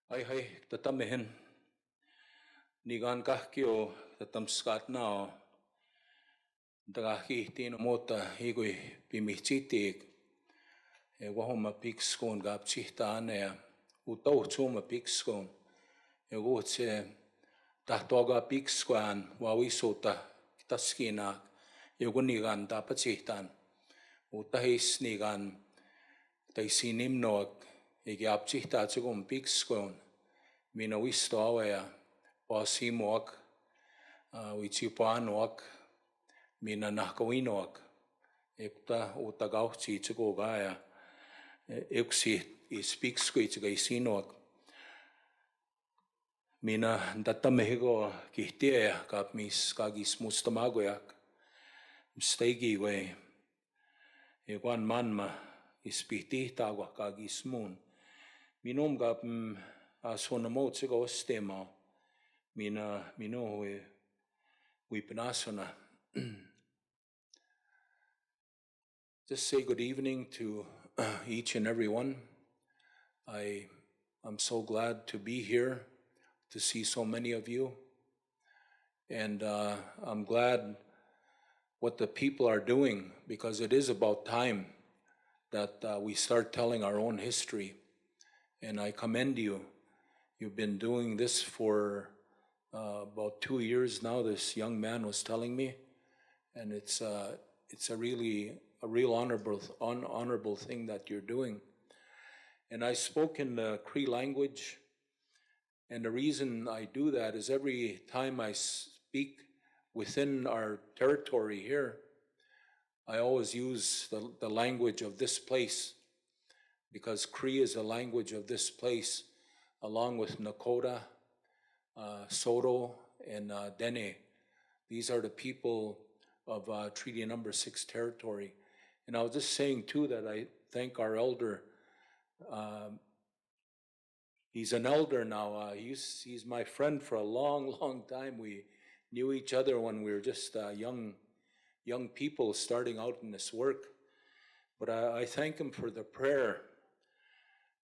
Hai tatamehen nigan kahkio tatamskat nao dagaki tino mota higui pimichitik e wahoma pikskon gapchihta anea utau chuma pikskon e gutse tahtoga pikskwan wawisota taskina yogunigan tapachihtan utahis nigan taisinimnoak igiapchihta chugum pikskon mina wisto awea pasimoak wichipaanoak mina nahkawinoak ekta utagauchi chugogaya euksi ispikskui chigaisinoak mina datamehigo kihtia kapmis kagis mustamagoyak mstegi we iguan manma ispihtihtago kagismun minum gap asonamo chigo stema mina mino we panasona. Just say good evening to each and every one. I'm so glad to be here, to see so many of you. And I'm glad what the people are doing, because it is about time that we start telling our own history. And I commend you. You've been doing this for about 2 years now, this young man was telling me. And it's a real honorable thing that you're doing. And I spoke in the Cree language, and the reason I do that is every time I speak within our territory here, I always use the language of this place, because Cree is a language of this place, along with Nakota, Soto, and Dene. These are the people of Treaty Number 6 territory. And I was just saying too that I thank our elder. He's an elder now. He's my friend for a long time. We knew each other when we were just young people starting out in this work. But I thank him for the prayer,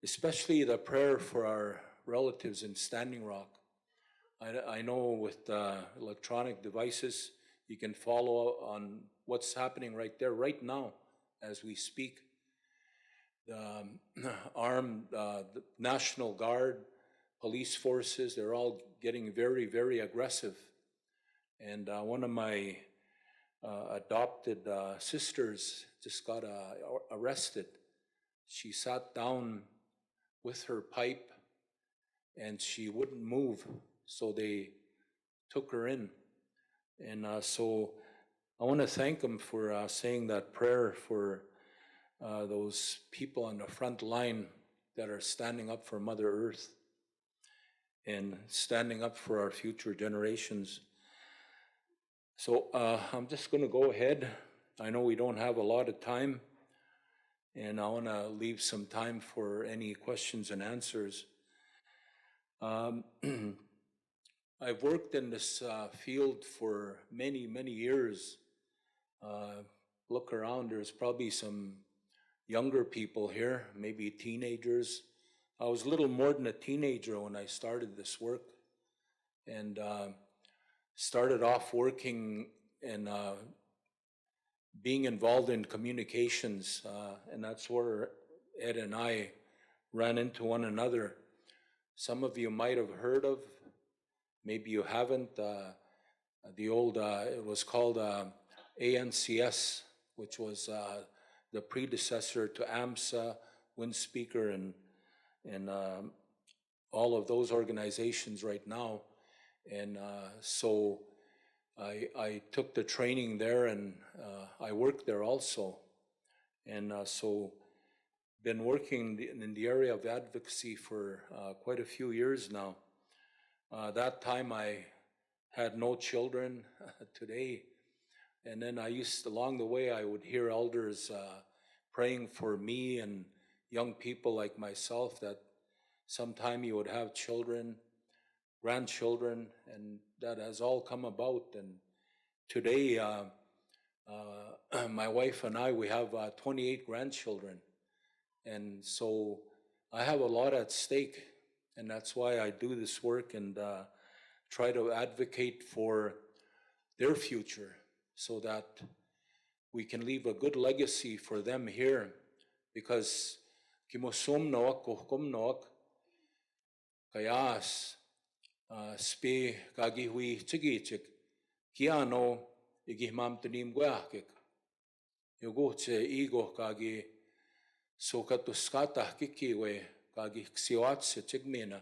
especially the prayer for our relatives in Standing Rock. I know with electronic devices, you can follow on what's happening right there, right now, as we speak. The armed, the National Guard, police forces, they're all getting very aggressive. And one of my adopted sisters just got arrested. She sat down with her pipe and she wouldn't move, so they took her in. And so I want to thank them for saying that prayer for those people on the front line that are standing up for Mother Earth and standing up for our future generations. So I'm just going to go ahead. I know we don't have a lot of time, and I want to leave some time for any questions and answers. I've worked in this field for many years. Look around, there's probably some younger people here, maybe teenagers. I was a little more than a teenager when I started this work, and started off working and being involved in communications, and that's where Ed and I ran into one another. Some of you might have heard of, maybe you haven't, the old, it was called ANCS, which was the predecessor to AMSA, Windspeaker, and all of those organizations right now. And so I took the training there, and I worked there also. And so been working in the area of advocacy for quite a few years now. That time I had no children. Today, and then along the way, I would hear elders praying for me and young people like myself that sometime you would have children, grandchildren, and that has all come about. And today, my wife and I, we have 28 grandchildren. And so I have a lot at stake. And that's why I do this work and try to advocate for their future so that we can leave a good legacy for them here. Because kimosum noak kuhkum noak kayas spe kagihui chigichik kiano igihmam tanim guakik yogoche igo kagi sokatuskata kikiwe kagi ksiwatse chigmena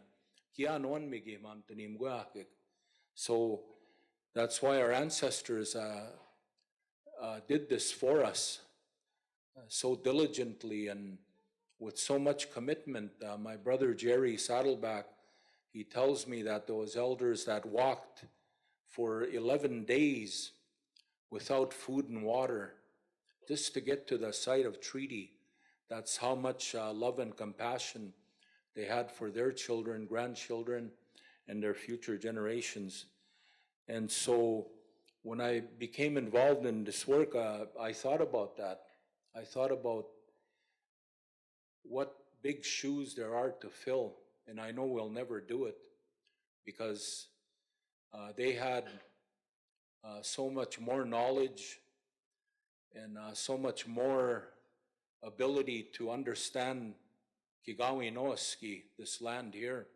kiano an migihmam tanim guakik. So that's why our ancestors did this for us so diligently and with so much commitment. My brother Jerry Saddleback, he tells me that those elders that walked for 11 days without food and water just to get to the site of treaty, that's how much love and compassion they had for their children, grandchildren, and their future generations. And so when I became involved in this work, I thought about that. I thought about what big shoes there are to fill, and I know we'll never do it because they had so much more knowledge and so much more ability to understand Kigawi Noaski, this land here,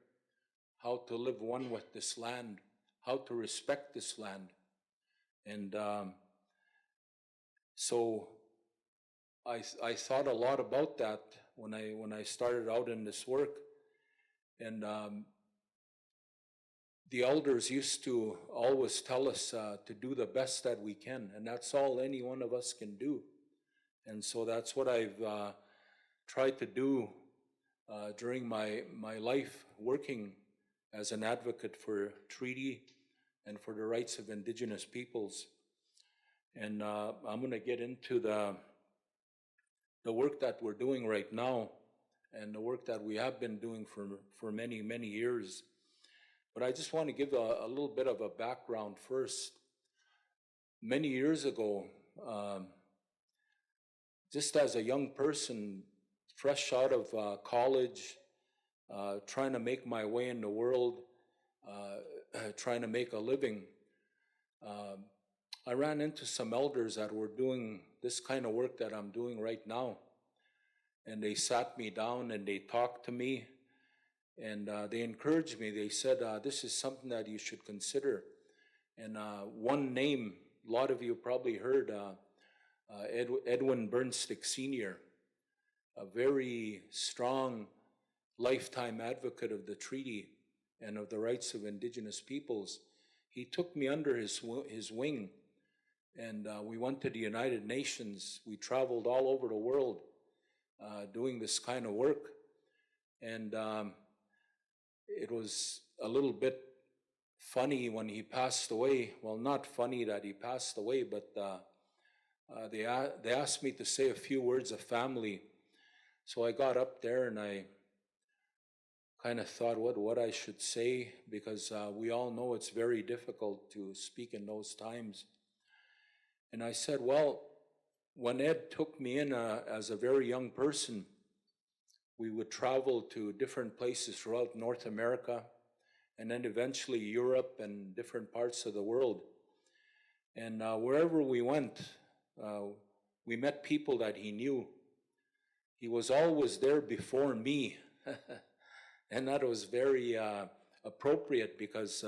how to live one with this land, how to respect this land. And so I thought a lot about that when I started out in this work. And the elders used to always tell us to do the best that we can, and that's all any one of us can do. And so that's what I've tried to do during my life, working as an advocate for treaty and for the rights of Indigenous peoples. And I'm going to get into the work that we're doing right now and the work that we have been doing for many, many years. But I just want to give a little bit of a background first. Many years ago, just as a young person, fresh out of college, trying to make my way in the world, trying to make a living, I ran into some elders that were doing this kind of work that I'm doing right now. And they sat me down and they talked to me and they encouraged me. They said, this is something that you should consider. And one name, a lot of you probably heard, Edwin Burnstick Sr., a very strong lifetime advocate of the treaty and of the rights of Indigenous peoples. He took me under his wing, and we went to the United Nations. We traveled all over the world doing this kind of work. And it was a little bit funny when he passed away. Well, not funny that he passed away, but they asked me to say a few words of family. So I got up there and I kind of thought what I should say, because we all know it's very difficult to speak in those times. And I said, well, when Ed took me in as a very young person, we would travel to different places throughout North America and then eventually Europe and different parts of the world. And wherever we went, we met people that he knew. He was always there before me. And that was very appropriate because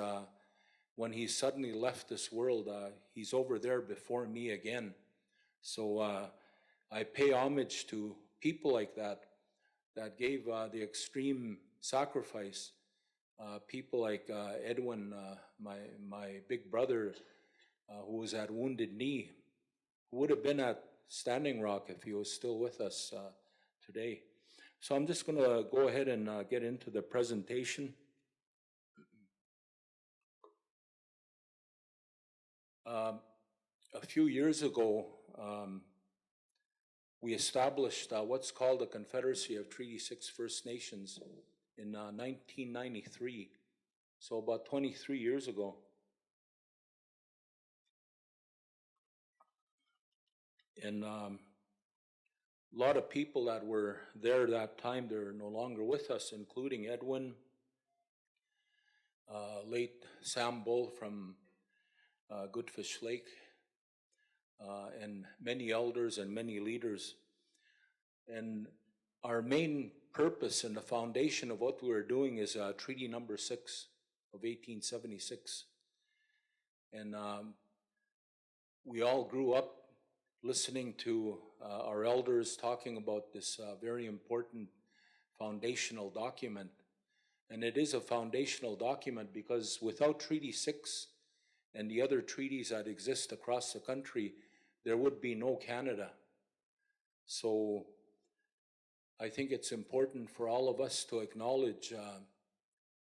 when he suddenly left this world, he's over there before me again. So I pay homage to people like that gave the extreme sacrifice. People like Edwin, my big brother, who was at Wounded Knee, who would have been at Standing Rock if he was still with us today. So I'm just going to go ahead and get into the presentation. A few years ago, we established what's called the Confederacy of Treaty 6 First Nations in 1993, so about 23 years ago. And a lot of people that were there that time, they're no longer with us, including Edwin, late Sam Bull from Goodfish Lake, and many elders and many leaders. And our main purpose and the foundation of what we were doing is Treaty Number 6 of 1876. And we all grew up listening to our elders talking about this very important foundational document. And it is a foundational document because without Treaty 6 and the other treaties that exist across the country, there would be no Canada. So I think it's important for all of us to acknowledge,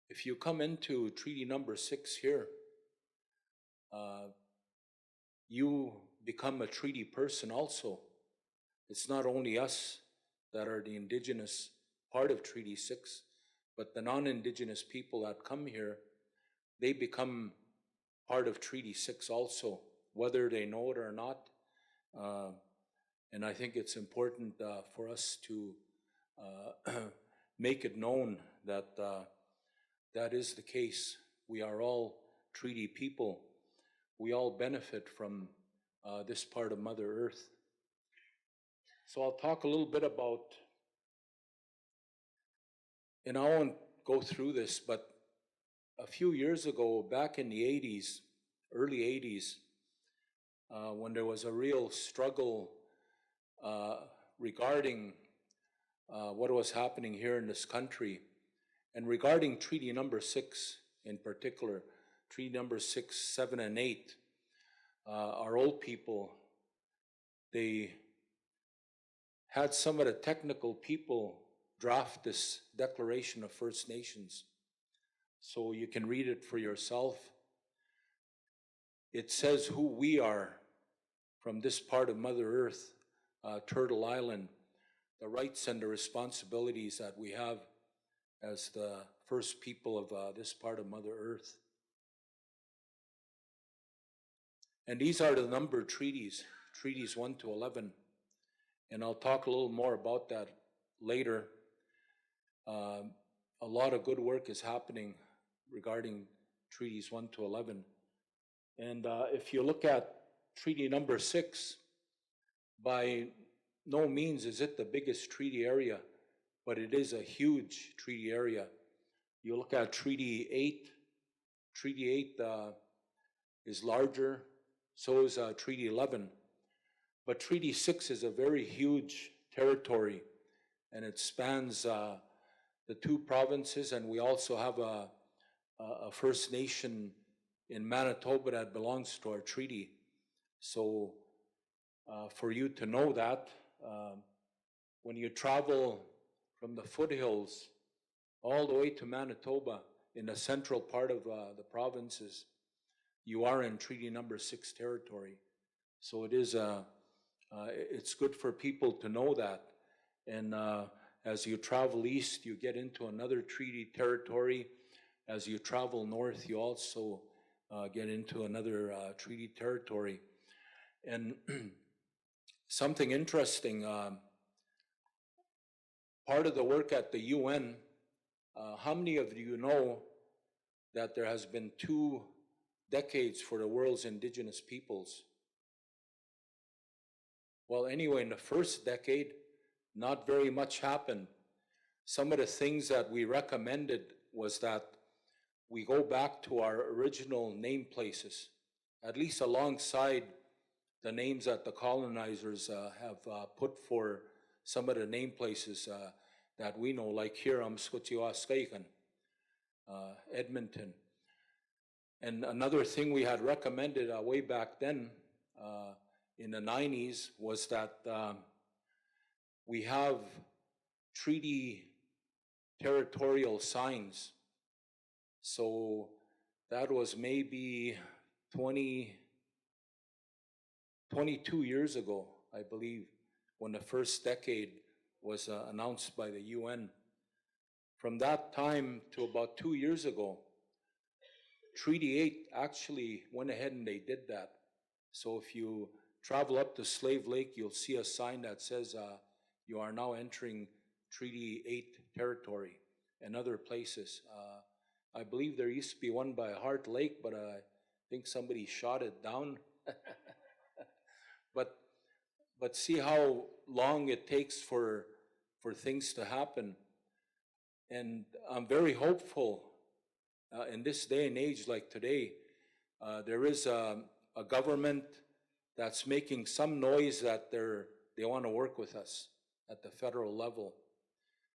if you come into Treaty Number 6 here, you become a treaty person also. It's not only us that are the Indigenous part of Treaty 6, but the non-Indigenous people that come here, they become part of Treaty 6 also, whether they know it or not. And I think it's important for us to make it known that that is the case. We are all treaty people. We all benefit from this part of Mother Earth. So I'll talk a little bit about, and I won't go through this, but a few years ago, back in the 80s, early 80s, when there was a real struggle regarding what was happening here in this country, and regarding Treaty Number 6 in particular, Treaty Number 6, 7, and 8, our old people, they had some of the technical people draft this Declaration of First Nations. So you can read it for yourself. It says who we are from this part of Mother Earth, Turtle Island, the rights and the responsibilities that we have as the first people of this part of Mother Earth. And these are the numbered treaties, treaties 1 to 11. And I'll talk a little more about that later. A lot of good work is happening regarding treaties 1 to 11. And if you look at Treaty Number 6, by no means is it the biggest treaty area, but it is a huge treaty area. You look at Treaty 8, Treaty 8 is larger, so is Treaty 11. But Treaty 6 is a very huge territory, and it spans the two provinces, and we also have a First Nation in Manitoba that belongs to our treaty. So for you to know that, when you travel from the foothills all the way to Manitoba in the central part of the provinces, you are in Treaty Number 6 territory. So it is it's good for people to know that. And as you travel east, you get into another treaty territory. As you travel north, you also get into another treaty territory. And something interesting, part of the work at the UN, how many of you know that there has been 2 decades for the world's indigenous peoples? Well, anyway, in the first decade, not very much happened. Some of the things that we recommended was that we go back to our original name places, at least alongside the names that the colonizers have put for some of the name places that we know, like here, Scotiawaskakan, Edmonton. And another thing we had recommended way back then in the 90s was that we have treaty territorial signs. So that was maybe 22 years ago, I believe, when the first decade was announced by the UN. From that time to about 2 years ago, Treaty 8 actually went ahead and they did that. So if you travel up to Slave Lake, you'll see a sign that says you are now entering Treaty 8 territory, and other places. I believe there used to be one by Heart Lake, but I think somebody shot it down. But see how long it takes for things to happen. And I'm very hopeful in this day and age like today. There is a government that's making some noise that they want to work with us at the federal level.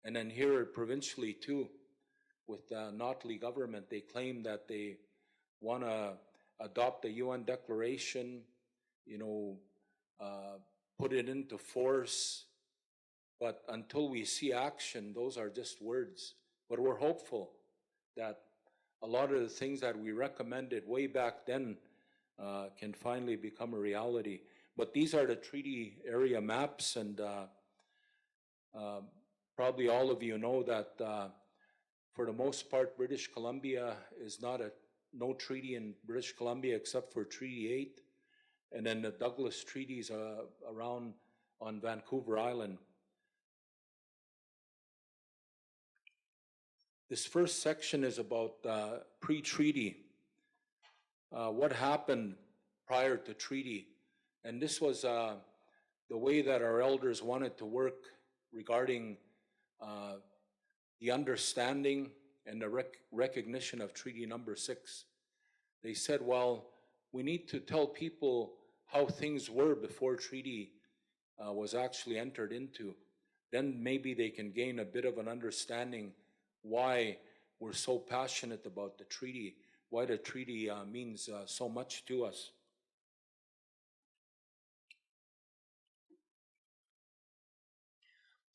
And then here provincially too, with the Notley government, they claim that they want to adopt the UN declaration, put it into force. But until we see action, those are just words. But we're hopeful that a lot of the things that we recommended way back then can finally become a reality. But these are the treaty area maps, and probably all of you know that for the most part, British Columbia is no treaty in British Columbia except for Treaty 8, and then the Douglas treaties around on Vancouver Island. This first section is about pre-treaty, what happened prior to treaty. And this was the way that our elders wanted to work regarding the understanding and the recognition of Treaty Number 6. They said, well, we need to tell people how things were before treaty was actually entered into. Then maybe they can gain a bit of an understanding why we're so passionate about the treaty, why the treaty means so much to us.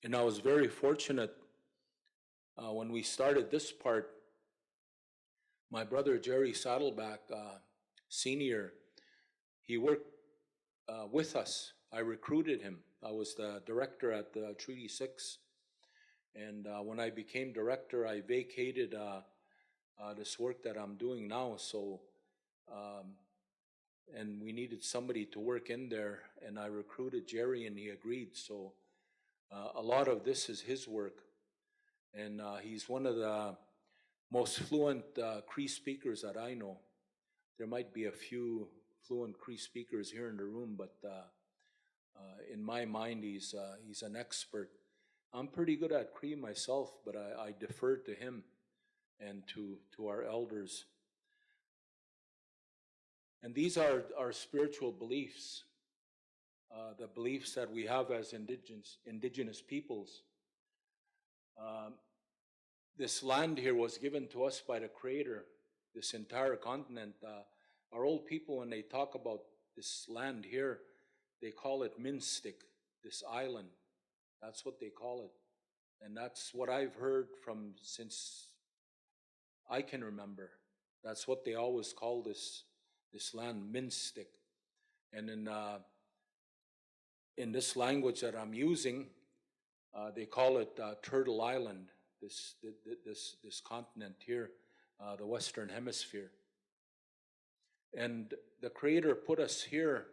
And I was very fortunate when we started this part. My brother Jerry Saddleback, Sr., he worked with us. I recruited him. I was the director at Treaty 6. And when I became director, I vacated this work that I'm doing now. So, and we needed somebody to work in there, and I recruited Jerry, and he agreed. So a lot of this is his work. And he's one of the most fluent Cree speakers that I know. There might be a few fluent Cree speakers here in the room, but in my mind, he's an expert. I'm pretty good at Cree myself, but I defer to him and to our elders. And these are our spiritual beliefs, the beliefs that we have as indigenous peoples. This land here was given to us by the Creator, this entire continent. Our old people, when they talk about this land here, they call it Minstik, this island. That's what they call it. And that's what I've heard from since I can remember. That's what they always call this land, Minstik. And in this language that I'm using, they call it Turtle Island, this continent here, the Western Hemisphere. And the Creator put us here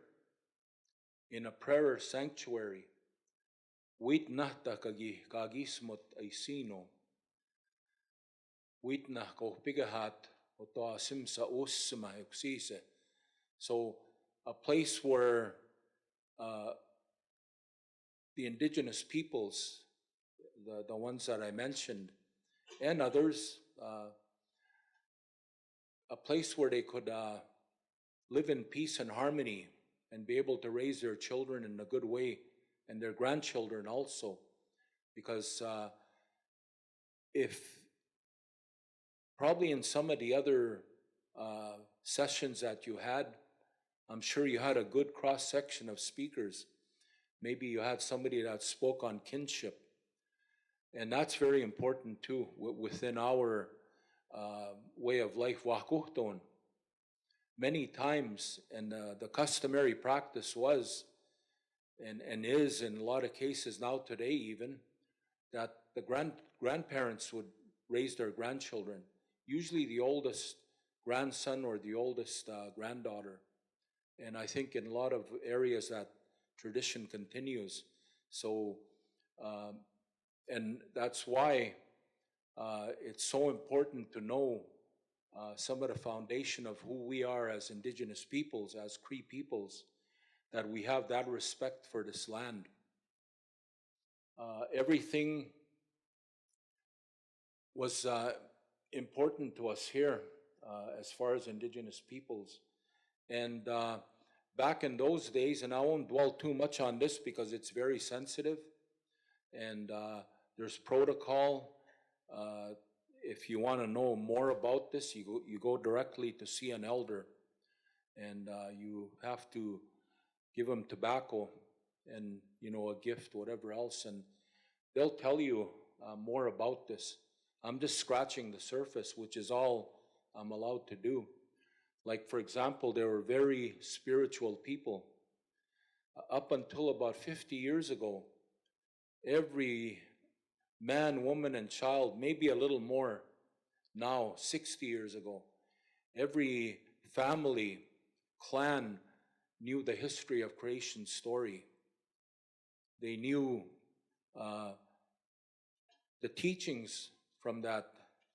in a prayer sanctuary. Wit nahta kagismot aisino. Wit nah ko pigahat oto simsa usma uksise. So a place where the indigenous peoples, the ones that I mentioned, and others, a place where they could live in peace and harmony and be able to raise their children in a good way, and their grandchildren also. Because if probably in some of the other sessions that you had, I'm sure you had a good cross-section of speakers. Maybe you had somebody that spoke on kinship. And that's very important too, within our way of life, wakuhton. Many times, and the customary practice was, and is in a lot of cases now today even, that the grandparents would raise their grandchildren, usually the oldest grandson or the oldest granddaughter. And I think in a lot of areas that tradition continues. So, and that's why it's so important to know some of the foundation of who we are as Indigenous peoples, as Cree peoples, that we have that respect for this land. Everything was important to us here as far as Indigenous peoples. And back in those days, and I won't dwell too much on this because it's very sensitive, and there's protocol. If you want to know more about this, you go directly to see an elder, and you have to give them tobacco and a gift, whatever else, and they'll tell you more about this. I'm just scratching the surface, which is all I'm allowed to do. Like, for example, they were very spiritual people. Up until about 50 years ago, every man, woman, and child, maybe a little more now, 60 years ago, every family, clan knew the history of creation story. They knew the teachings from that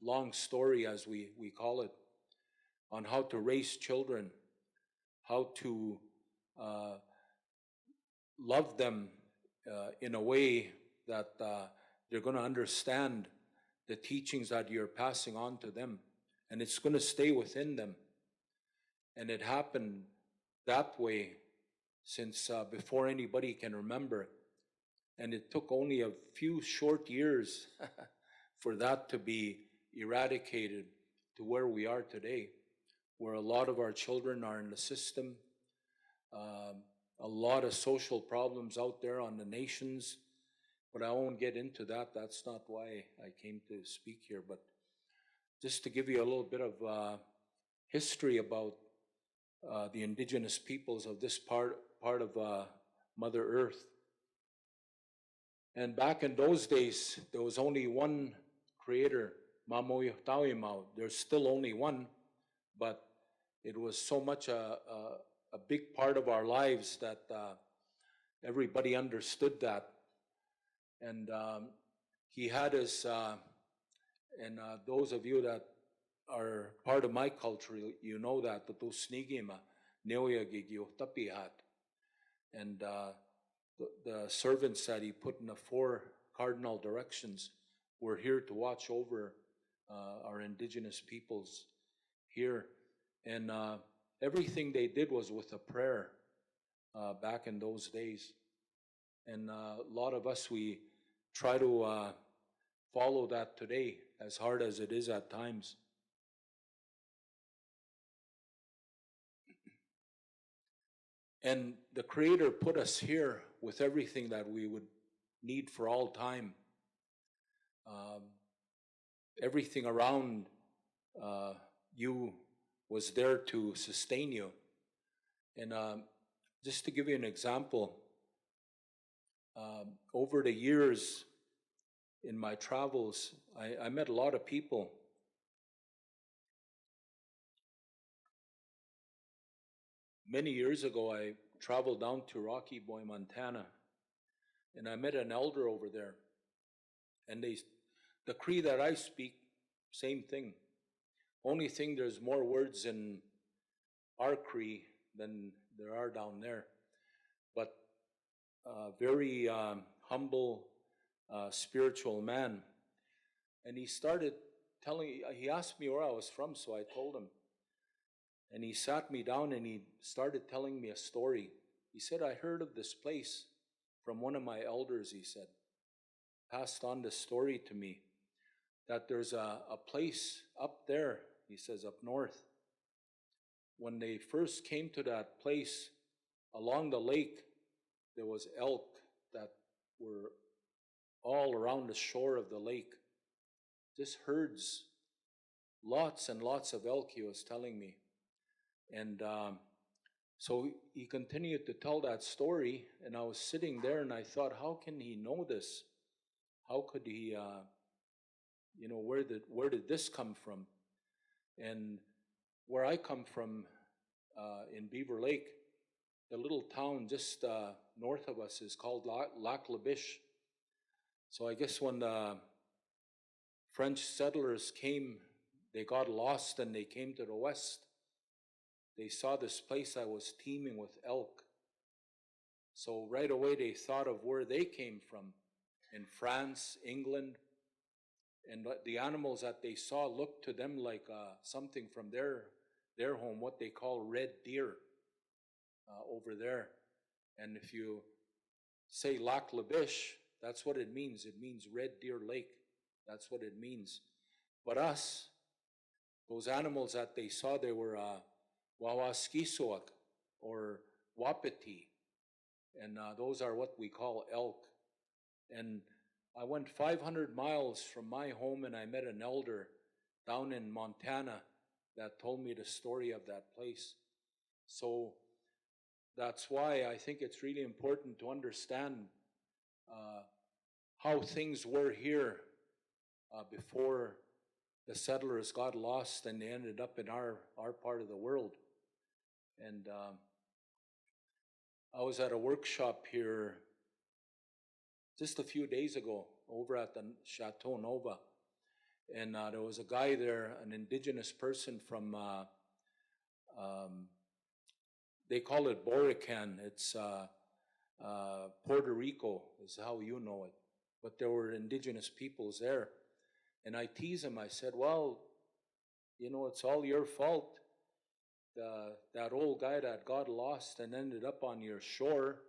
long story, as we call it, on how to raise children, how to love them in a way that they're going to understand the teachings that you're passing on to them, and it's going to stay within them. And it happened that way since before anybody can remember. And it took only a few short years for that to be eradicated to where we are today, where a lot of our children are in the system, a lot of social problems out there on the nations, but I won't get into that. That's not why I came to speak here, but just to give you a little bit of history about the Indigenous peoples of this part of Mother Earth. And back in those days, there was only one creator, Mamoyotawimau. There's still only one, but it was so much a big part of our lives that everybody understood that. And he had us, and those of you that are part of my culture, you know that, and the servants that he put in the 4 cardinal directions were here to watch over our Indigenous peoples here. And everything they did was with a prayer back in those days. And a lot of us, we try to follow that today, as hard as it is at times. And the Creator put us here with everything that we would need for all time. Everything around you was there to sustain you. And just to give you an example, over the years in my travels, I met a lot of people. Many years ago, I traveled down to Rocky Boy, Montana, and I met an elder over there. And the Cree that I speak, same thing. Only thing, there's more words in our Cree than there are down there. But very humble, spiritual man. And he asked me where I was from, so I told him. And he sat me down and he started telling me a story. He said, I heard of this place from one of my elders, he said. Passed on the story to me, that there's a place up there, he says, up north. When they first came to that place, along the lake, there was elk that were all around the shore of the lake. Just herds, lots and lots of elk, he was telling me. And so he continued to tell that story, and I was sitting there and I thought, how can he know this? How could he, where did this come from? And where I come from in Beaver Lake, the little town just north of us is called Lac La Biche. So I guess when the French settlers came, they got lost and they came to the west, they saw this place that was teeming with elk. So right away they thought of where they came from, in France, England, and the animals that they saw looked to them like something from their home, what they call red deer over there. And if you say Lac La Biche, that's what it means. It means Red Deer Lake. That's what it means. But us, those animals that they saw, they were Wawaskisoak or Wapiti. And those are what we call elk. And I went 500 miles from my home and I met an elder down in Montana that told me the story of that place. So that's why I think it's really important to understand how things were here before the settlers got lost and they ended up in our part of the world. And I was at a workshop here just a few days ago over at the Chateau Nova. And there was a guy there, an indigenous person from, they call it Borican. It's Puerto Rico is how you know it. But there were indigenous peoples there. And I teased him. I said, well, you know, it's all your fault. That old guy that got lost and ended up on your shore,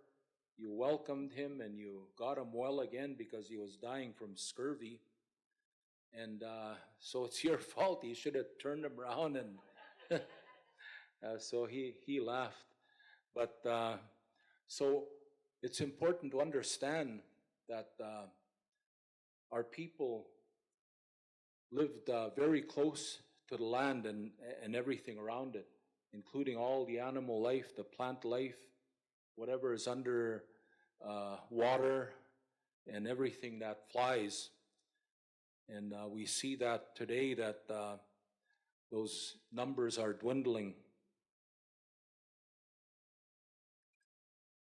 you welcomed him and you got him well again because he was dying from scurvy. And so it's your fault. You should have turned him around. And so he laughed. But so it's important to understand that our people lived very close to the land and everything around it, including all the animal life, the plant life, whatever is under water, and everything that flies. And we see that today that those numbers are dwindling.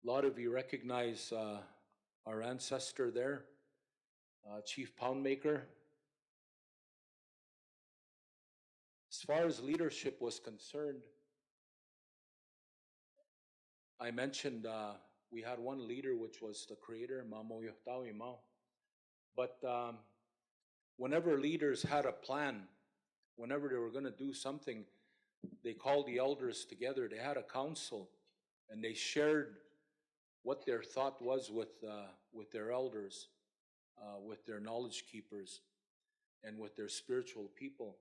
A lot of you recognize our ancestor there, Chief Poundmaker. As far as leadership was concerned, I mentioned we had one leader, which was the creator, Mamo Yohtawi Mao. But whenever leaders had a plan, whenever they were going to do something, they called the elders together. They had a council, and they shared what their thought was with their elders, with their knowledge keepers, and with their spiritual people.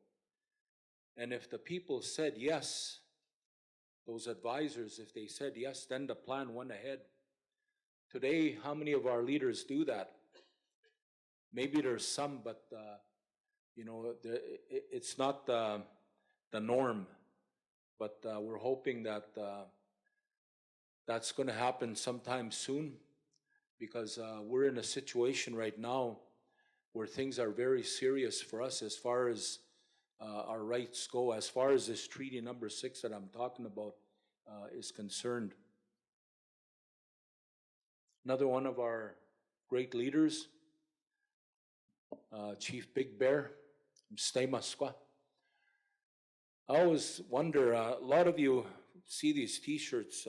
And if the people said yes, those advisors, if they said yes, then the plan went ahead. Today, how many of our leaders do that? Maybe there's some, but you know, it's not the norm. But we're hoping that that's going to happen sometime soon, because we're in a situation right now where things are very serious for us as far as our rights go, as far as this treaty number 6 that I'm talking about is concerned. Another one of our great leaders, Chief Big Bear Stamos. I always wonder, a lot of you see these t-shirts,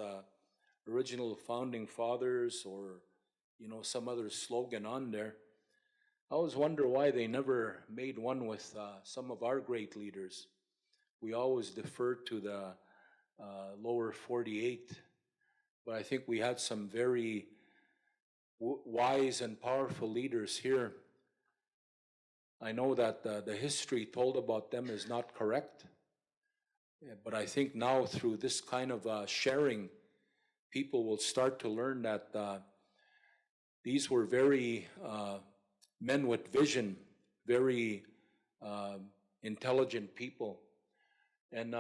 original founding fathers, or you know, some other slogan on there. I always wonder why they never made one with some of our great leaders. We always defer to the lower 48, but I think we had some very wise and powerful leaders here. I know that the history told about them is not correct, but I think now through this kind of sharing, people will start to learn that these were very men with vision, very intelligent people. And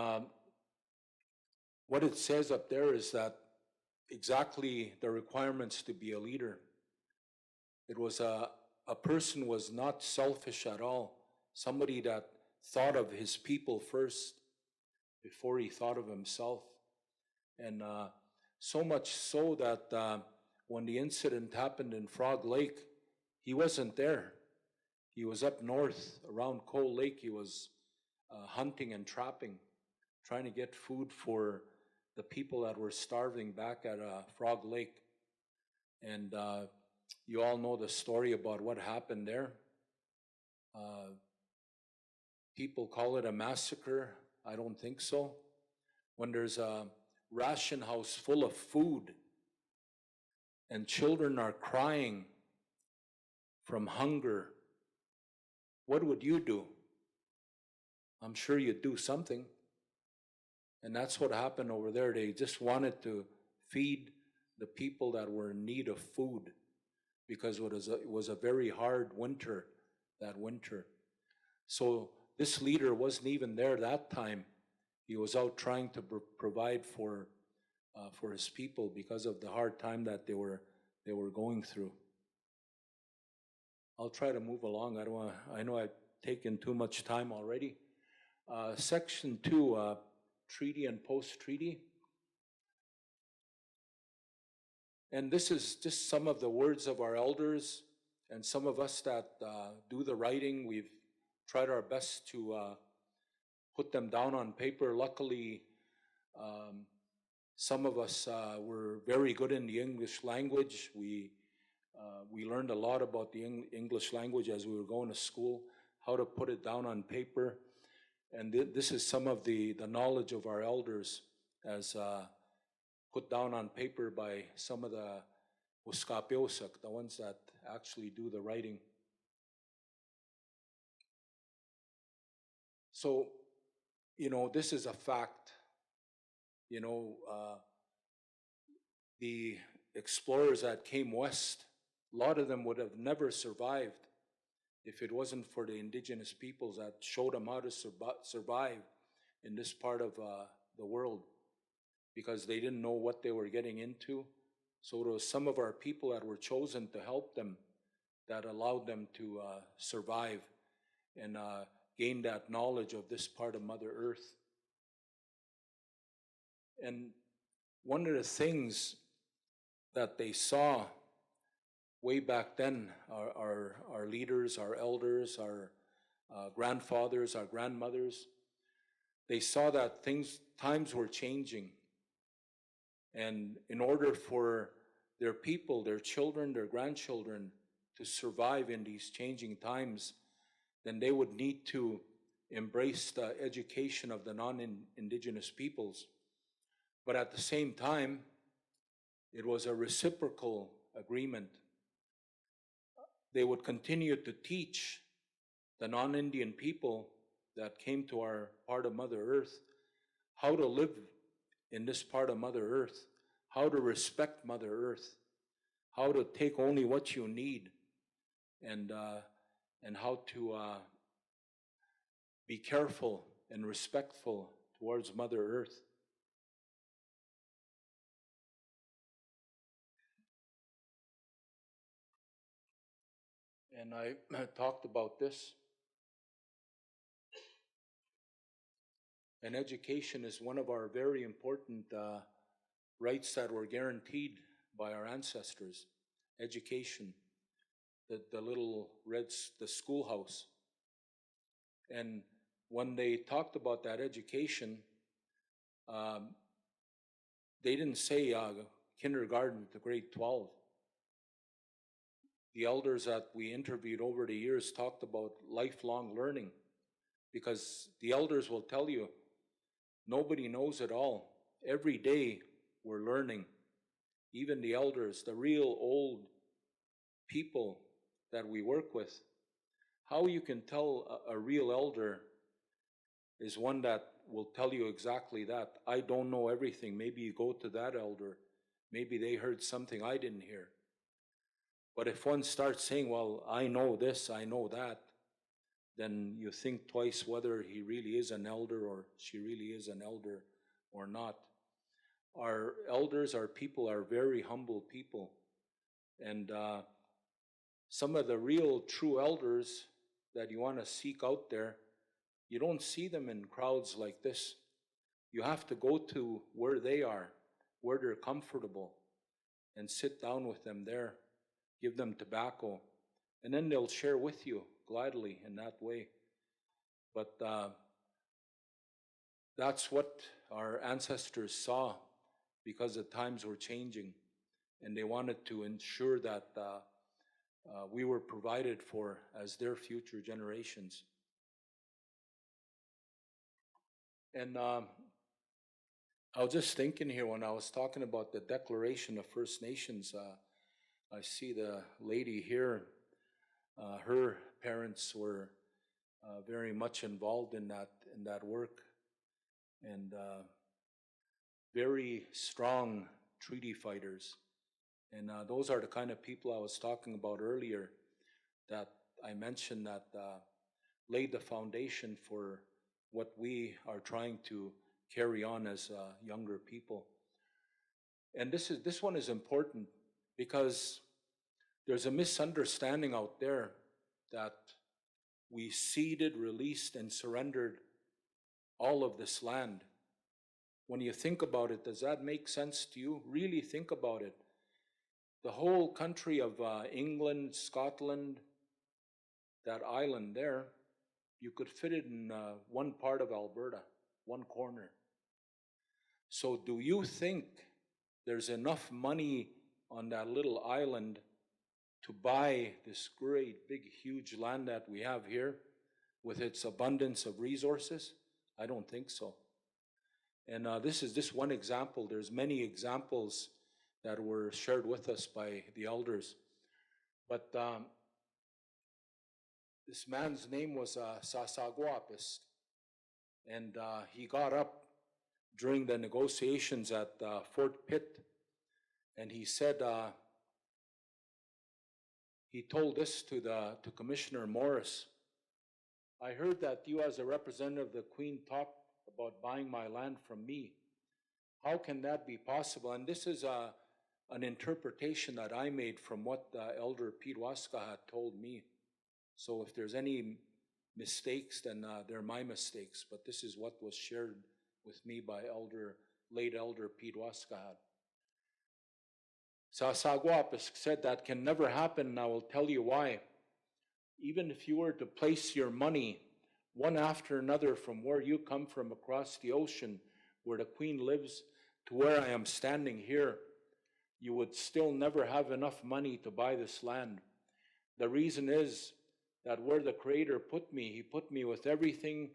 what it says up there is that exactly the requirements to be a leader. It was a person was not selfish at all, somebody that thought of his people first before he thought of himself. And so much so that when the incident happened in Frog Lake, he wasn't there. He was up north around Coal Lake. He was hunting and trapping, trying to get food for the people that were starving back at Frog Lake. And you all know the story about what happened there. People call it a massacre. I don't think so. When there's a ration house full of food and children are crying from hunger, what would you do? I'm sure you'd do something. And that's what happened over there. They just wanted to feed the people that were in need of food because it was a very hard winter that winter. So this leader wasn't even there that time. He was out trying to provide for his people because of the hard time that they were going through. I'll try to move along. I know I've taken too much time already. Section 2, treaty and post-treaty. And this is just some of the words of our elders and some of us that do the writing. We've tried our best to put them down on paper. Luckily, some of us were very good in the English language. We learned a lot about the English language as we were going to school, how to put it down on paper. And this is some of the knowledge of our elders as put down on paper by some of the Uskapiosak, the ones that actually do the writing. So, this is a fact. The explorers that came west, a lot of them would have never survived if it wasn't for the indigenous peoples that showed them how to survive in this part of the world, because they didn't know what they were getting into. So there was some of our people that were chosen to help them that allowed them to survive and gain that knowledge of this part of Mother Earth. And one of the things that they saw way back then, our leaders, our elders, our grandfathers, our grandmothers, they saw that times were changing. And in order for their people, their children, their grandchildren to survive in these changing times, then they would need to embrace the education of the non-Indigenous peoples. But at the same time, it was a reciprocal agreement. They would continue to teach the non-Indian people that came to our part of Mother Earth how to live in this part of Mother Earth, how to respect Mother Earth, how to take only what you need, and how to be careful and respectful towards Mother Earth. And I talked about this. And education is one of our very important rights that were guaranteed by our ancestors. Education, the little the schoolhouse. And when they talked about that education, they didn't say kindergarten to grade 12. The elders that we interviewed over the years talked about lifelong learning, because the elders will tell you, nobody knows it all. Every day we're learning. Even the elders, the real old people that we work with. How you can tell a real elder is one that will tell you exactly that. I don't know everything. Maybe you go to that elder. Maybe they heard something I didn't hear. But if one starts saying, well, I know this, I know that, then you think twice whether he really is an elder or she really is an elder or not. Our elders, our people, are very humble people. And some of the real true elders that you want to seek out there, you don't see them in crowds like this. You have to go to where they are, where they're comfortable, and sit down with them there. Give them tobacco, and then they'll share with you gladly in that way. But that's what our ancestors saw because the times were changing, and they wanted to ensure that we were provided for as their future generations. And I was just thinking here when I was talking about the Declaration of First Nations. I see the lady here. Her parents were very much involved in that work, and very strong treaty fighters. And those are the kind of people I was talking about earlier that I mentioned that laid the foundation for what we are trying to carry on as younger people. And this one is important because there's a misunderstanding out there that we ceded, released, and surrendered all of this land. When you think about it, does that make sense to you? Really think about it. The whole country of England, Scotland, that island there, you could fit it in one part of Alberta, one corner. So do you think there's enough money on that little island to buy this great, big, huge land that we have here with its abundance of resources? I don't think so. And this is just one example. There's many examples that were shared with us by the elders. But this man's name was Sasaguapis, and he got up during the negotiations at Fort Pitt, and he said, he told this to Commissioner Morris. I heard that you as a representative of the Queen talked about buying my land from me. How can that be possible? And this is an interpretation that I made from what Elder Pete Waska had told me. So if there's any mistakes, then they're my mistakes. But this is what was shared with me by late Elder Pete Waska. Sasaguapis said that can never happen, and I will tell you why. Even if you were to place your money one after another from where you come from across the ocean, where the Queen lives, to where I am standing here, you would still never have enough money to buy this land. The reason is that where the Creator put me, He put me with everything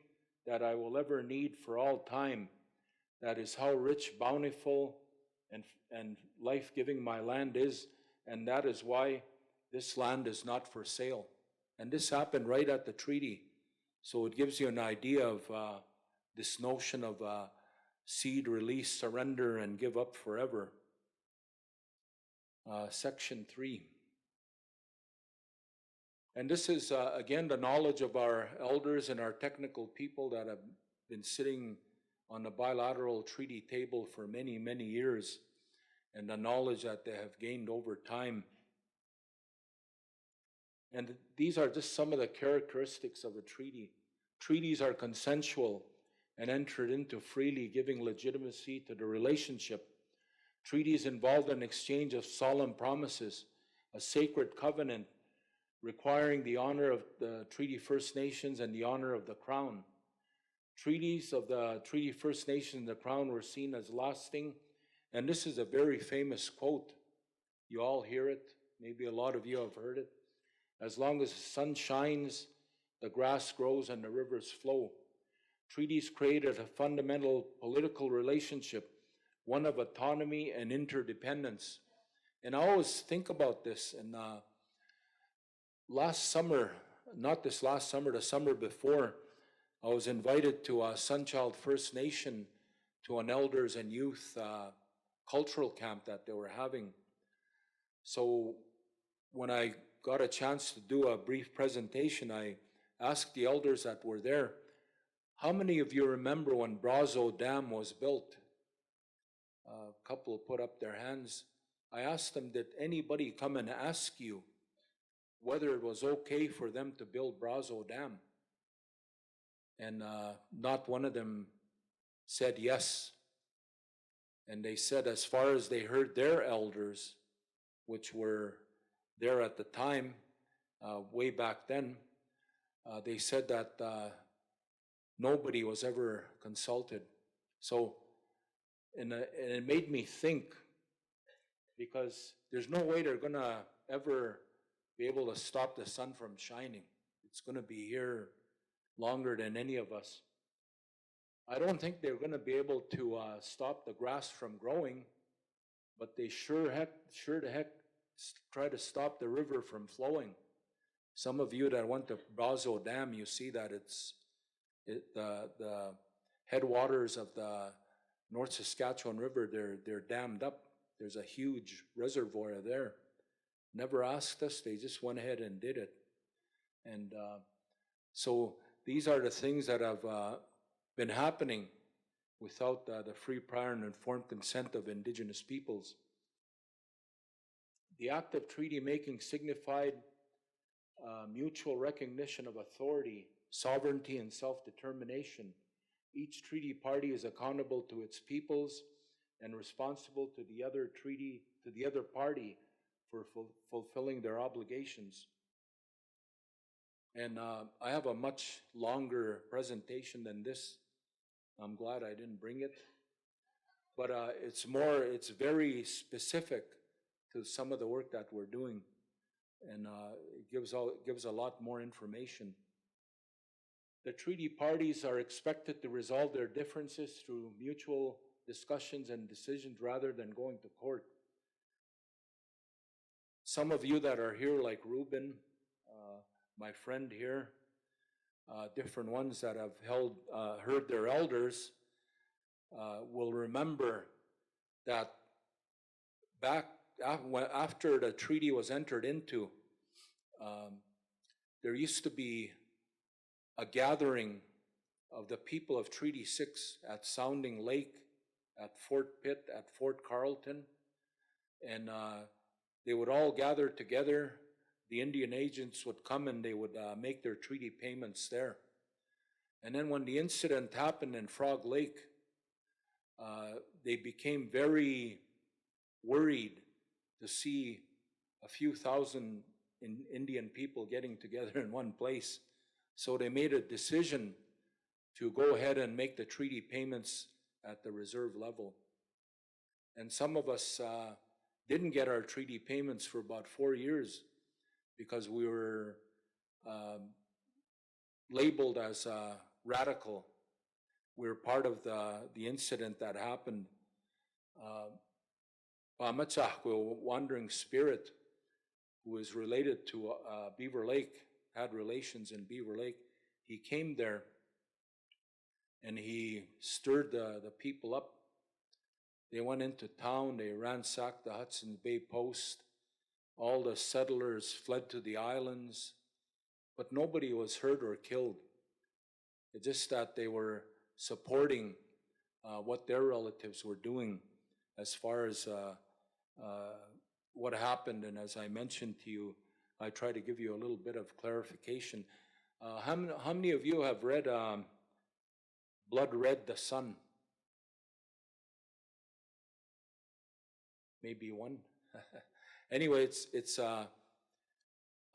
that I will ever need for all time. That is how rich, bountiful, and life-giving my land is, and that is why this land is not for sale. And this happened right at the treaty. So it gives you an idea of this notion of cede, release, surrender, and give up forever. Section 3. And this is, again, the knowledge of our elders and our technical people that have been sitting on the bilateral treaty table for many, many years, and the knowledge that they have gained over time. And these are just some of the characteristics of a treaty. Treaties are consensual and entered into freely, giving legitimacy to the relationship. Treaties involve an exchange of solemn promises, a sacred covenant requiring the honor of the Treaty First Nations and the honor of the Crown. Treaties of the Treaty First Nations and the Crown were seen as lasting, and this is a very famous quote. You all hear it. Maybe a lot of you have heard it. As long as the sun shines, the grass grows and the rivers flow. Treaties created a fundamental political relationship, one of autonomy and interdependence. And I always think about this. And last summer, not this last summer, the summer before, I was invited to a Sunchild First Nation, to an elders and youth cultural camp that they were having. So when I got a chance to do a brief presentation, I asked the elders that were there, how many of you remember when Brazo Dam was built? A couple put up their hands. I asked them, did anybody come and ask you whether it was okay for them to build Brazo Dam? And not one of them said yes. And they said, as far as they heard their elders, which were there at the time, way back then, they said that nobody was ever consulted. So, and it made me think, because there's no way they're gonna ever be able to stop the sun from shining. It's gonna be here longer than any of us. I don't think they're gonna be able to stop the grass from growing, but they sure to heck try to stop the river from flowing. Some of you that went to Brazo Dam, you see that the headwaters of the North Saskatchewan River, they're dammed up. There's a huge reservoir there. Never asked us, they just went ahead and did it. And so these are the things that have been happening without the free, prior, and informed consent of Indigenous peoples. The act of treaty making signified mutual recognition of authority, sovereignty, and self-determination. Each treaty party is accountable to its peoples and responsible to the other party for fulfilling their obligations. And I have a much longer presentation than this. I'm glad I didn't bring it. But it's very specific to some of the work that we're doing. And it gives a lot more information. The treaty parties are expected to resolve their differences through mutual discussions and decisions rather than going to court. Some of you that are here, like Ruben, my friend here, different ones that have heard their elders, will remember that back after the treaty was entered into, there used to be a gathering of the people of Treaty 6 at Sounding Lake, at Fort Pitt, at Fort Carlton, and they would all gather together. The Indian agents would come and they would make their treaty payments there. And then when the incident happened in Frog Lake, they became very worried to see a few thousand Indian people getting together in one place. So they made a decision to go ahead and make the treaty payments at the reserve level. And some of us didn't get our treaty payments for about 4 years because we were labeled as radical. We were part of the incident that happened. Wandering Spirit, who is related to Beaver Lake, had relations in Beaver Lake. He came there and he stirred the people up. They went into town, they ransacked the Hudson's Bay Post. All the settlers fled to the islands, but nobody was hurt or killed. It's just that they were supporting what their relatives were doing as far as what happened. And as I mentioned to you, I try to give you a little bit of clarification. How many of you have read Blood Red the Sun? Maybe one. Anyway, it's a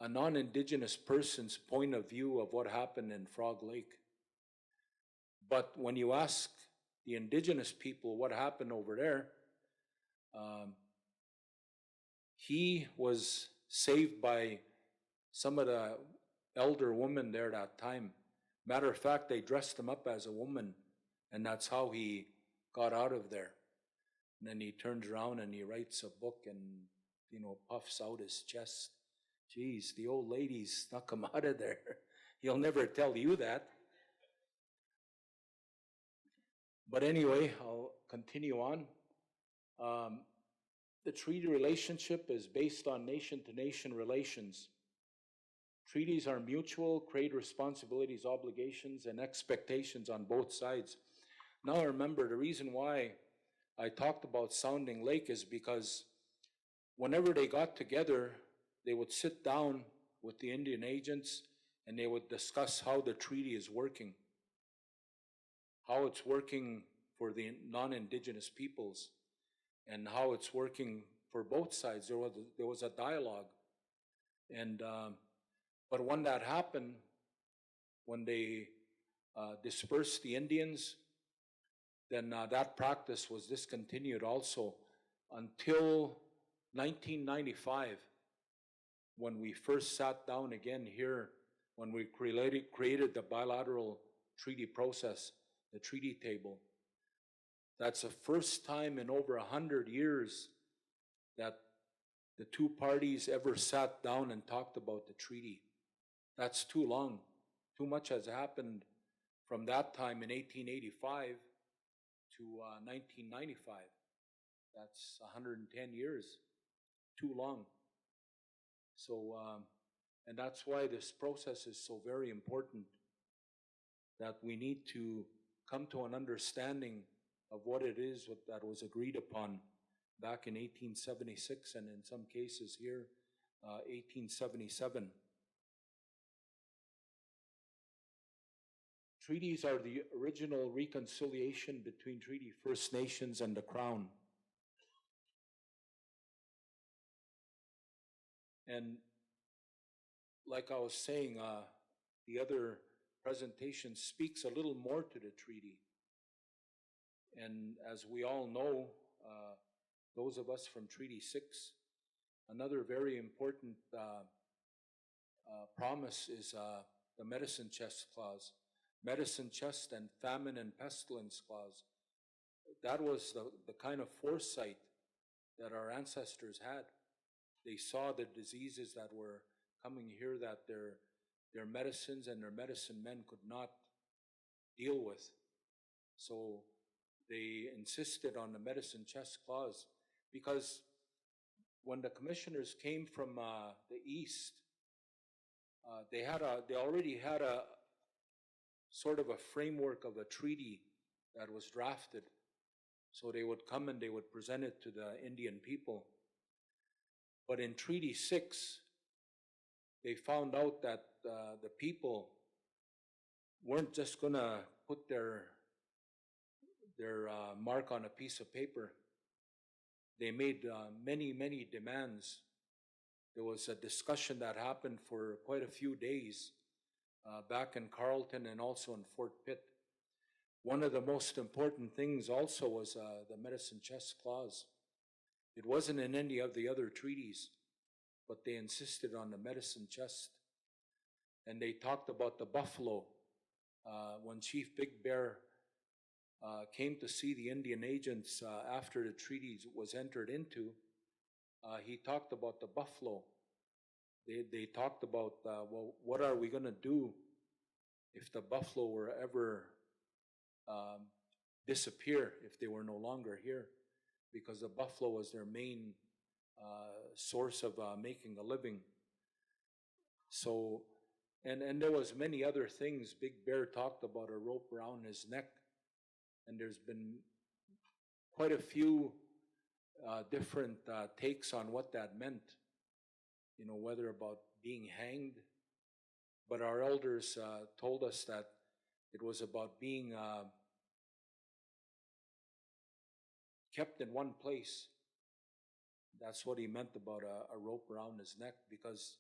non-Indigenous person's point of view of what happened in Frog Lake. But when you ask the Indigenous people what happened over there, he was saved by some of the elder women there that time. Matter of fact, they dressed him up as a woman, and that's how he got out of there. And then he turns around and he writes a book and, puffs out his chest. Geez, the old lady snuck him out of there. He'll never tell you that. But anyway, I'll continue on. The treaty relationship is based on nation-to-nation relations. Treaties are mutual, create responsibilities, obligations, and expectations on both sides. Now remember, the reason why I talked about Sounding Lake is because whenever they got together, they would sit down with the Indian agents and they would discuss how the treaty is working, how it's working for the non-Indigenous peoples, and how it's working for both sides. There was a dialogue. And but when that happened, when they disperse the Indians, then that practice was discontinued also until 1995, when we first sat down again here, when we created the bilateral treaty process, the treaty table. That's the first time in over 100 years that the two parties ever sat down and talked about the treaty. That's too long. Too much has happened from that time in 1885 to 1995. That's 110 years. Too long. So, and that's why this process is so very important, that we need to come to an understanding of what it is that was agreed upon back in 1876, and in some cases here, 1877. Treaties are the original reconciliation between Treaty First Nations and the Crown. And like I was saying, the other presentation speaks a little more to the treaty. And as we all know, those of us from Treaty 6, another very important promise is the medicine chest clause. Medicine chest and famine and pestilence clause. That was the kind of foresight that our ancestors had. They saw the diseases that were coming here that their medicines and their medicine men could not deal with. So they insisted on the medicine chest clause, because when the commissioners came from the east, they already had a sort of a framework of a treaty that was drafted. So they would come and they would present it to the Indian people. But in Treaty 6, they found out that the people weren't just going to put their mark on a piece of paper. They made many demands. There was a discussion that happened for quite a few days back in Carleton and also in Fort Pitt. One of the most important things also was the medicine chest clause. It wasn't in any of the other treaties, but they insisted on the medicine chest. And they talked about the buffalo. When Chief Big Bear came to see the Indian agents after the treaty was entered into, he talked about the buffalo. They talked about, well, what are we going to do if the buffalo were ever disappear, if they were no longer here? Because the buffalo was their main source of making a living. So, and there was many other things. Big Bear talked about a rope around his neck, and there's been quite a few different takes on what that meant, you know, whether about being hanged. But our elders told us that it was about being kept in one place. That's what he meant about a rope around his neck, because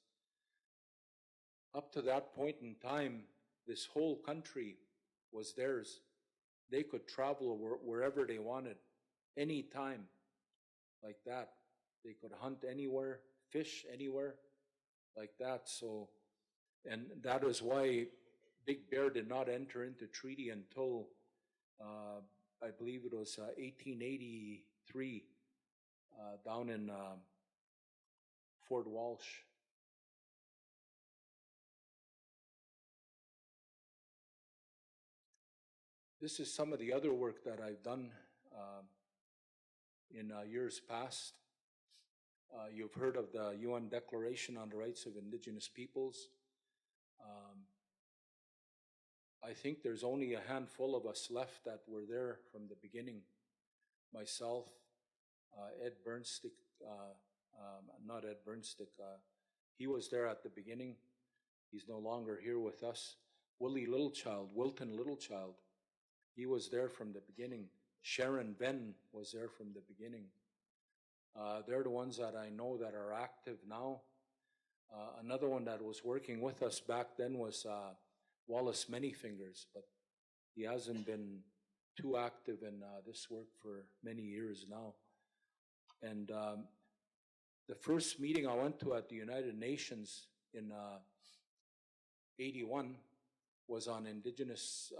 up to that point in time, this whole country was theirs. They could travel wherever they wanted, any time, like that. They could hunt anywhere, fish anywhere, like that. So, and that is why Big Bear did not enter into treaty until I believe it was 1883 down in Fort Walsh. This is some of the other work that I've done in years past. You've heard of the UN Declaration on the Rights of Indigenous Peoples. I think there's only a handful of us left that were there from the beginning. Myself, Ed Bernstick, not Ed Bernstick, he was there at the beginning. He's no longer here with us. Wilton Littlechild, he was there from the beginning. Sharon Venn was there from the beginning. They're the ones that I know that are active now. Another one that was working with us back then was Wallace Manyfingers, but He hasn't been too active in this work for many years now. And the first meeting I went to at the United Nations in 81 was on Indigenous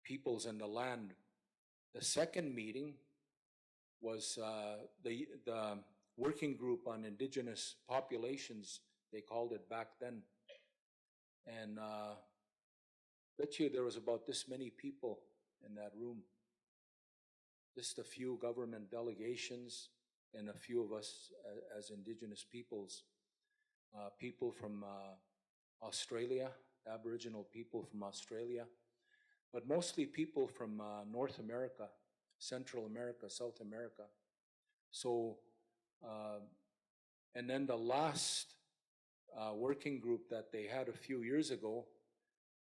peoples and the land. The second meeting was the working group on Indigenous populations, they called it back then. And bet you there was about this many people in that room. Just a few government delegations and a few of us as Indigenous peoples. People from Australia, Aboriginal people from Australia, but mostly people from North America, Central America, South America. So, and then the last working group that they had a few years ago,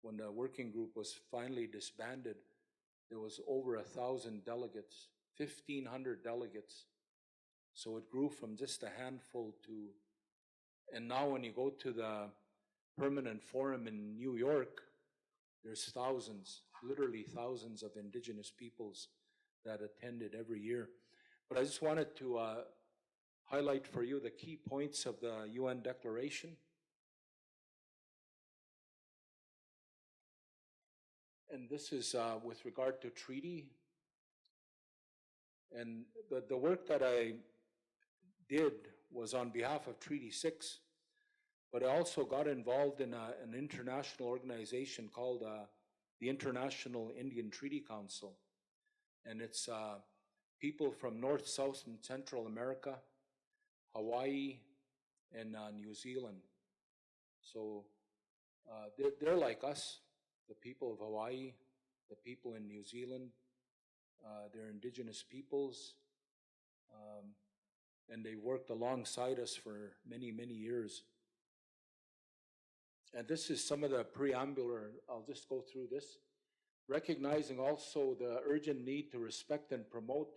when the working group was finally disbanded, there was over 1,000 delegates, 1,500 delegates. So it grew from just a handful to, and now when you go to the permanent forum in New York, there's thousands, literally thousands of Indigenous peoples that attended every year. But I just wanted to highlight for you the key points of the UN Declaration. And this is with regard to treaty. And the work that I did was on behalf of Treaty 6, but I also got involved in an international organization called the International Indian Treaty Council. And it's people from North, South, and Central America, Hawaii, and New Zealand. So they're like us, the people of Hawaii, the people in New Zealand. They're Indigenous peoples, and they worked alongside us for many, many years. And this is some of the preambular, I'll just go through this. Recognizing also the urgent need to respect and promote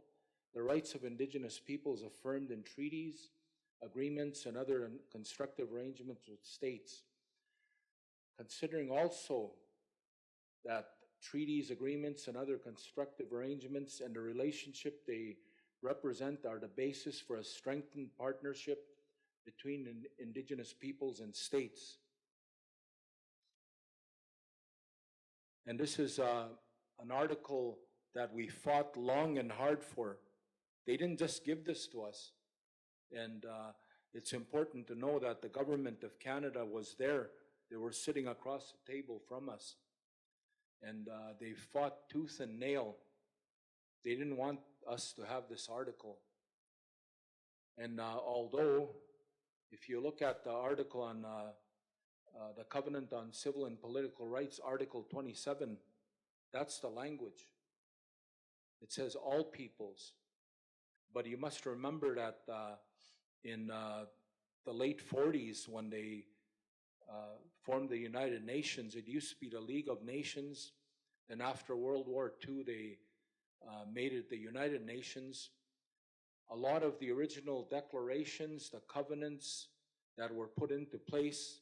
the rights of Indigenous peoples affirmed in treaties, agreements, and other constructive arrangements with states. Considering also that treaties, agreements, and other constructive arrangements and the relationship they represent are the basis for a strengthened partnership between Indigenous peoples and states. And this is an article that we fought long and hard for. They didn't just give this to us. And it's important to know that the government of Canada was there. They were sitting across the table from us. And they fought tooth and nail. They didn't want us to have this article. And although, if you look at the article on the Covenant on Civil and Political Rights, Article 27, that's the language. It says all peoples. But you must remember that in the late 40s, when they formed the United Nations, it used to be the League of Nations. Then after World War II, they made it the United Nations. A lot of the original declarations, the covenants that were put into place,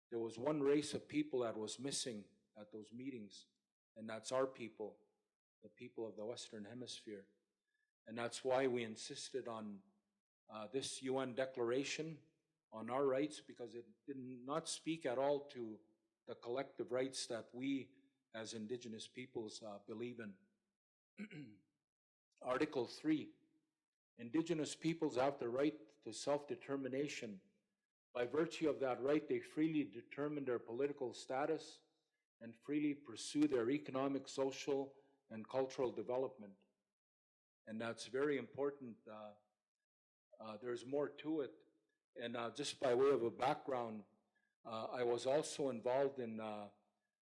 there was one race of people that was missing at those meetings, and that's our people, the people of the Western Hemisphere. And that's why we insisted on this UN declaration on our rights, because it did not speak at all to the collective rights that we as Indigenous peoples believe in. Article 3, Indigenous peoples have the right to self-determination. By virtue of that right, they freely determine their political status and freely pursue their economic, social, and cultural development. And that's very important. There's more to it. And just by way of a background, I was also involved in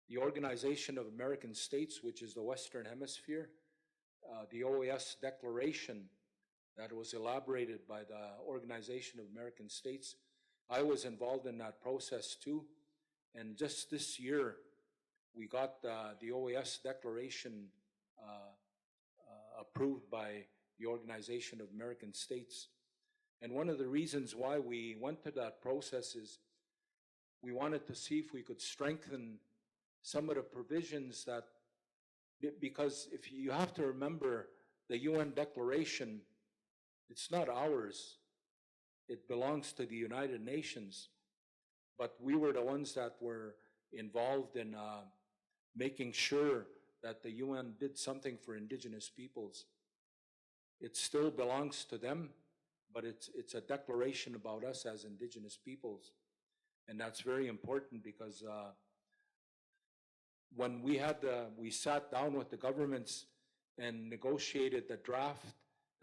the Organization of American States, which is the Western Hemisphere, the OAS declaration that was elaborated by the Organization of American States. I was involved in that process too. And just this year, we got the OAS declaration approved by the Organization of American States. And one of the reasons why we went to that process is we wanted to see if we could strengthen some of the provisions that, because if you have to remember the UN Declaration, it's not ours. It belongs to the United Nations. But we were the ones that were involved in making sure that the UN did something for Indigenous peoples. It still belongs to them, but it's a declaration about us as Indigenous peoples. And that's very important because when we sat down with the governments and negotiated the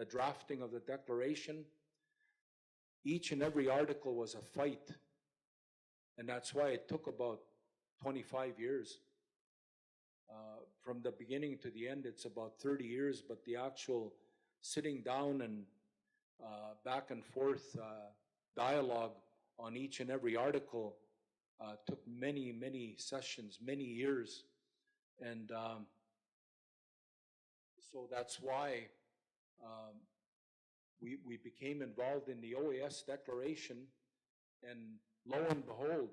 drafting of the declaration, each and every article was a fight. And that's why it took about 25 years. From the beginning to the end, it's about 30 years, but the actual sitting down and back and forth dialogue on each and every article took many, many sessions, many years. And so that's why we became involved in the OAS declaration. And lo and behold,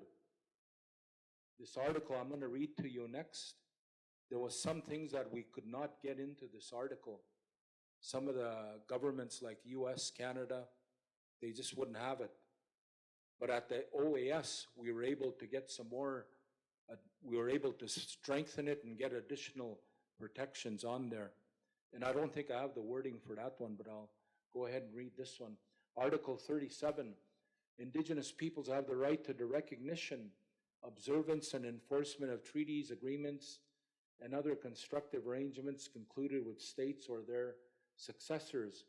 this article I'm going to read to you next, there was some things that we could not get into this article. Some of the governments like US, Canada, they just wouldn't have it. But at the OAS, we were able to get some more, we were able to strengthen it and get additional protections on there. And I don't think I have the wording for that one, but I'll go ahead and read this one. Article 37, Indigenous peoples have the right to the recognition, observance, and enforcement of treaties, agreements, and other constructive arrangements concluded with states or their successors,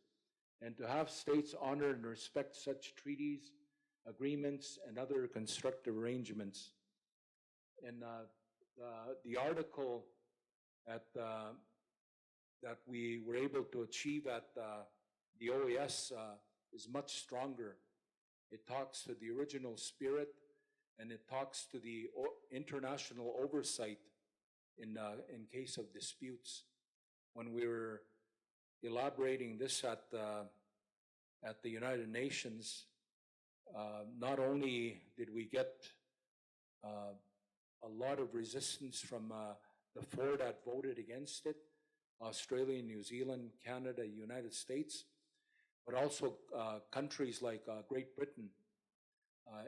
and to have states honor and respect such treaties, agreements, and other constructive arrangements. And the article that we were able to achieve at the OAS is much stronger. It talks to the original spirit, and it talks to the international oversight in case of disputes. When we were elaborating this at the United Nations, not only did we get a lot of resistance from the four that voted against it, Australia, New Zealand, Canada, United States, but also countries like Great Britain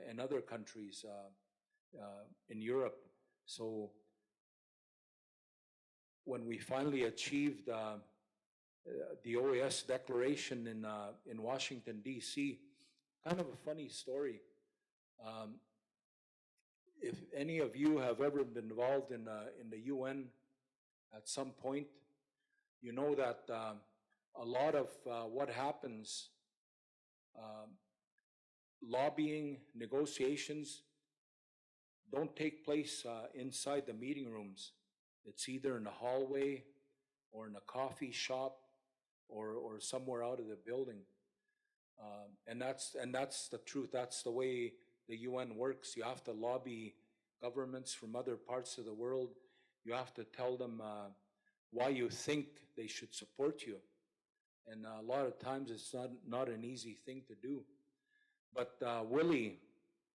and other countries in Europe. So when we finally achieved the OAS declaration in Washington, D.C., kind of a funny story. If any of you have ever been involved in the UN at some point, you know that a lot of what happens, lobbying, negotiations, don't take place inside the meeting rooms. It's either in the hallway or in a coffee shop or somewhere out of the building. And that's the truth. That's the way the UN works. You have to lobby governments from other parts of the world. You have to tell them why you think they should support you. And a lot of times it's not an easy thing to do. But Willie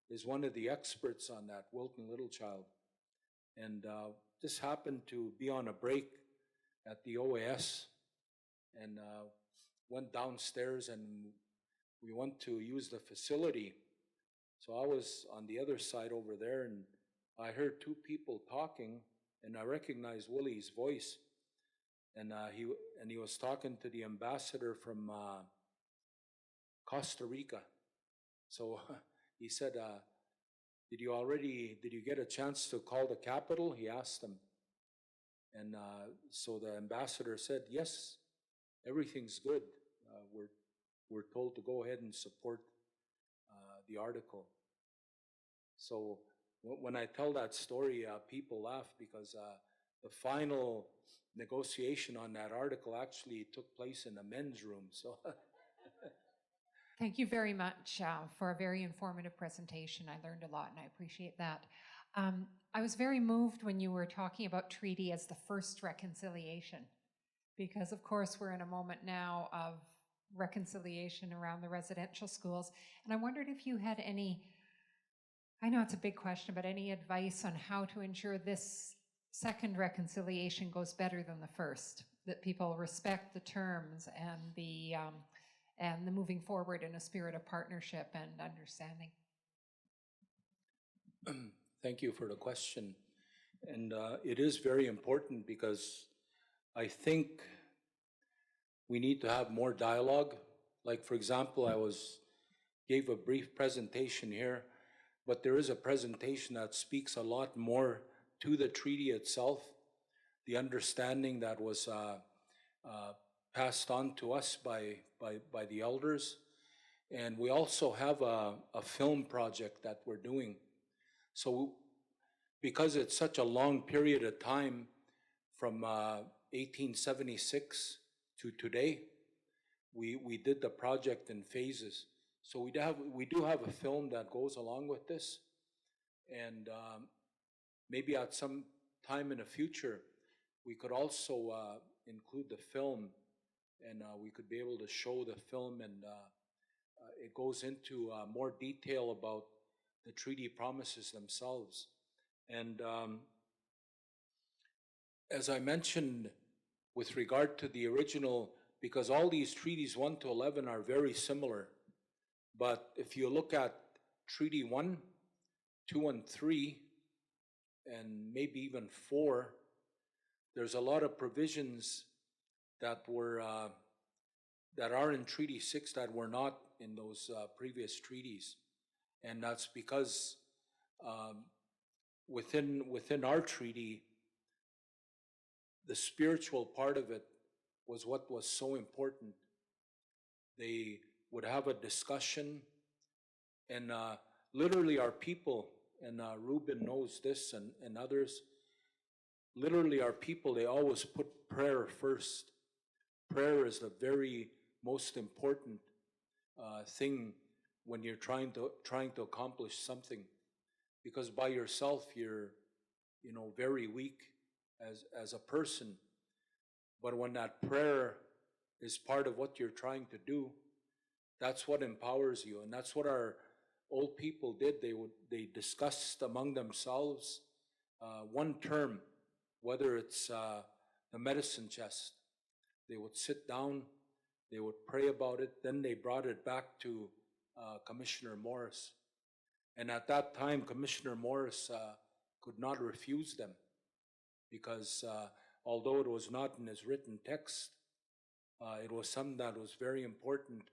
is one of the experts on that, Wilton Littlechild. And just happened to be on a break at the OAS and went downstairs and we went to use the facility. So I was on the other side over there and I heard two people talking and I recognized Willie's voice. And he was talking to the ambassador from Costa Rica. So he said, did you get a chance to call the capital? He asked them. And so the ambassador said, yes, everything's good. We're told to go ahead and support the article. So when I tell that story, people laugh because the final negotiation on that article actually took place in the men's room. So Thank you very much for a very informative presentation. I learned a lot and I appreciate that. I was very moved when you were talking about treaty as the first reconciliation, because of course we're in a moment now of reconciliation around the residential schools. And I wondered if you had any, I know it's a big question, but any advice on how to ensure this second reconciliation goes better than the first, that people respect the terms and the moving forward in a spirit of partnership and understanding. Thank you for the question. And it is very important because I think we need to have more dialogue. Like, for example, gave a brief presentation here, but there is a presentation that speaks a lot more to the treaty itself, the understanding that was passed on to us by the elders. And we also have a film project that we're doing. So because it's such a long period of time from 1876 to today, we did the project in phases. So we do have a film that goes along with this, and maybe at some time in the future, we could also include the film, and we could be able to show the film, and it goes into more detail about the treaty promises themselves. And as I mentioned, with regard to the original, because all these treaties 1 to 11 are very similar, but if you look at Treaty 1, 2, and 3, and maybe even 4, there's a lot of provisions that are in Treaty 6 that were not in those previous treaties. And that's because within our treaty, the spiritual part of it was what was so important. They would have a discussion, and literally our people, and Ruben knows this, and others, literally our people, they always put prayer first. Prayer is the very most important thing when you're trying to accomplish something, because by yourself you're very weak as a person. But when that prayer is part of what you're trying to do, that's what empowers you. And that's what our old people did. They discussed among themselves one term, whether it's the medicine chest. They would sit down, they would pray about it, then they brought it back to Commissioner Morris. And at that time, Commissioner Morris could not refuse them, because although it was not in his written text, it was something that was very important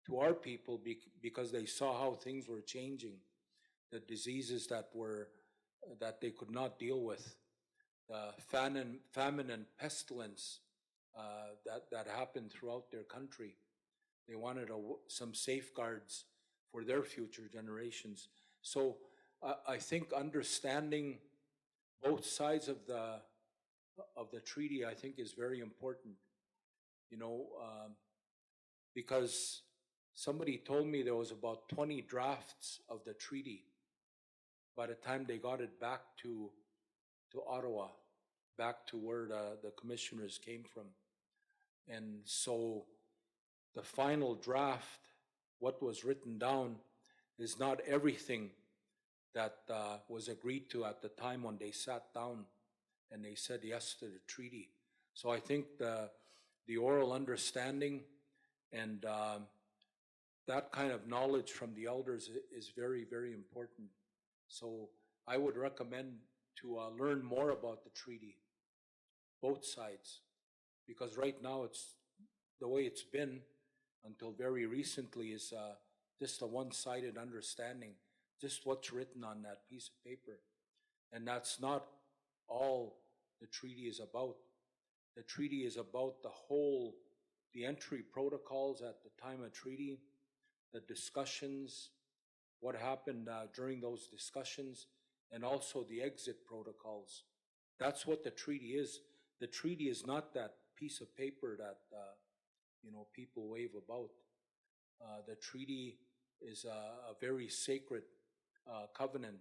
to our people, because they saw how things were changing, the diseases that they could not deal with, the famine and pestilence that happened throughout their country. They wanted some safeguards for their future generations. So I think understanding both sides of the treaty, I think, is very important. Because somebody told me there was about 20 drafts of the treaty by the time they got it back to Ottawa, back to where the commissioners came from. And so the final draft, what was written down, is not everything that was agreed to at the time when they sat down and they said yes to the treaty. So I think the oral understanding and that kind of knowledge from the elders is very, very important. So I would recommend to learn more about the treaty, both sides, because right now it's the way it's been until very recently is just a one-sided understanding, just what's written on that piece of paper. And that's not all the treaty is about. The treaty is about the entry protocols at the time of treaty, the discussions, what happened during those discussions, and also the exit protocols. That's what the treaty is. The treaty is not that piece of paper that people wave about. The treaty is a very sacred covenant.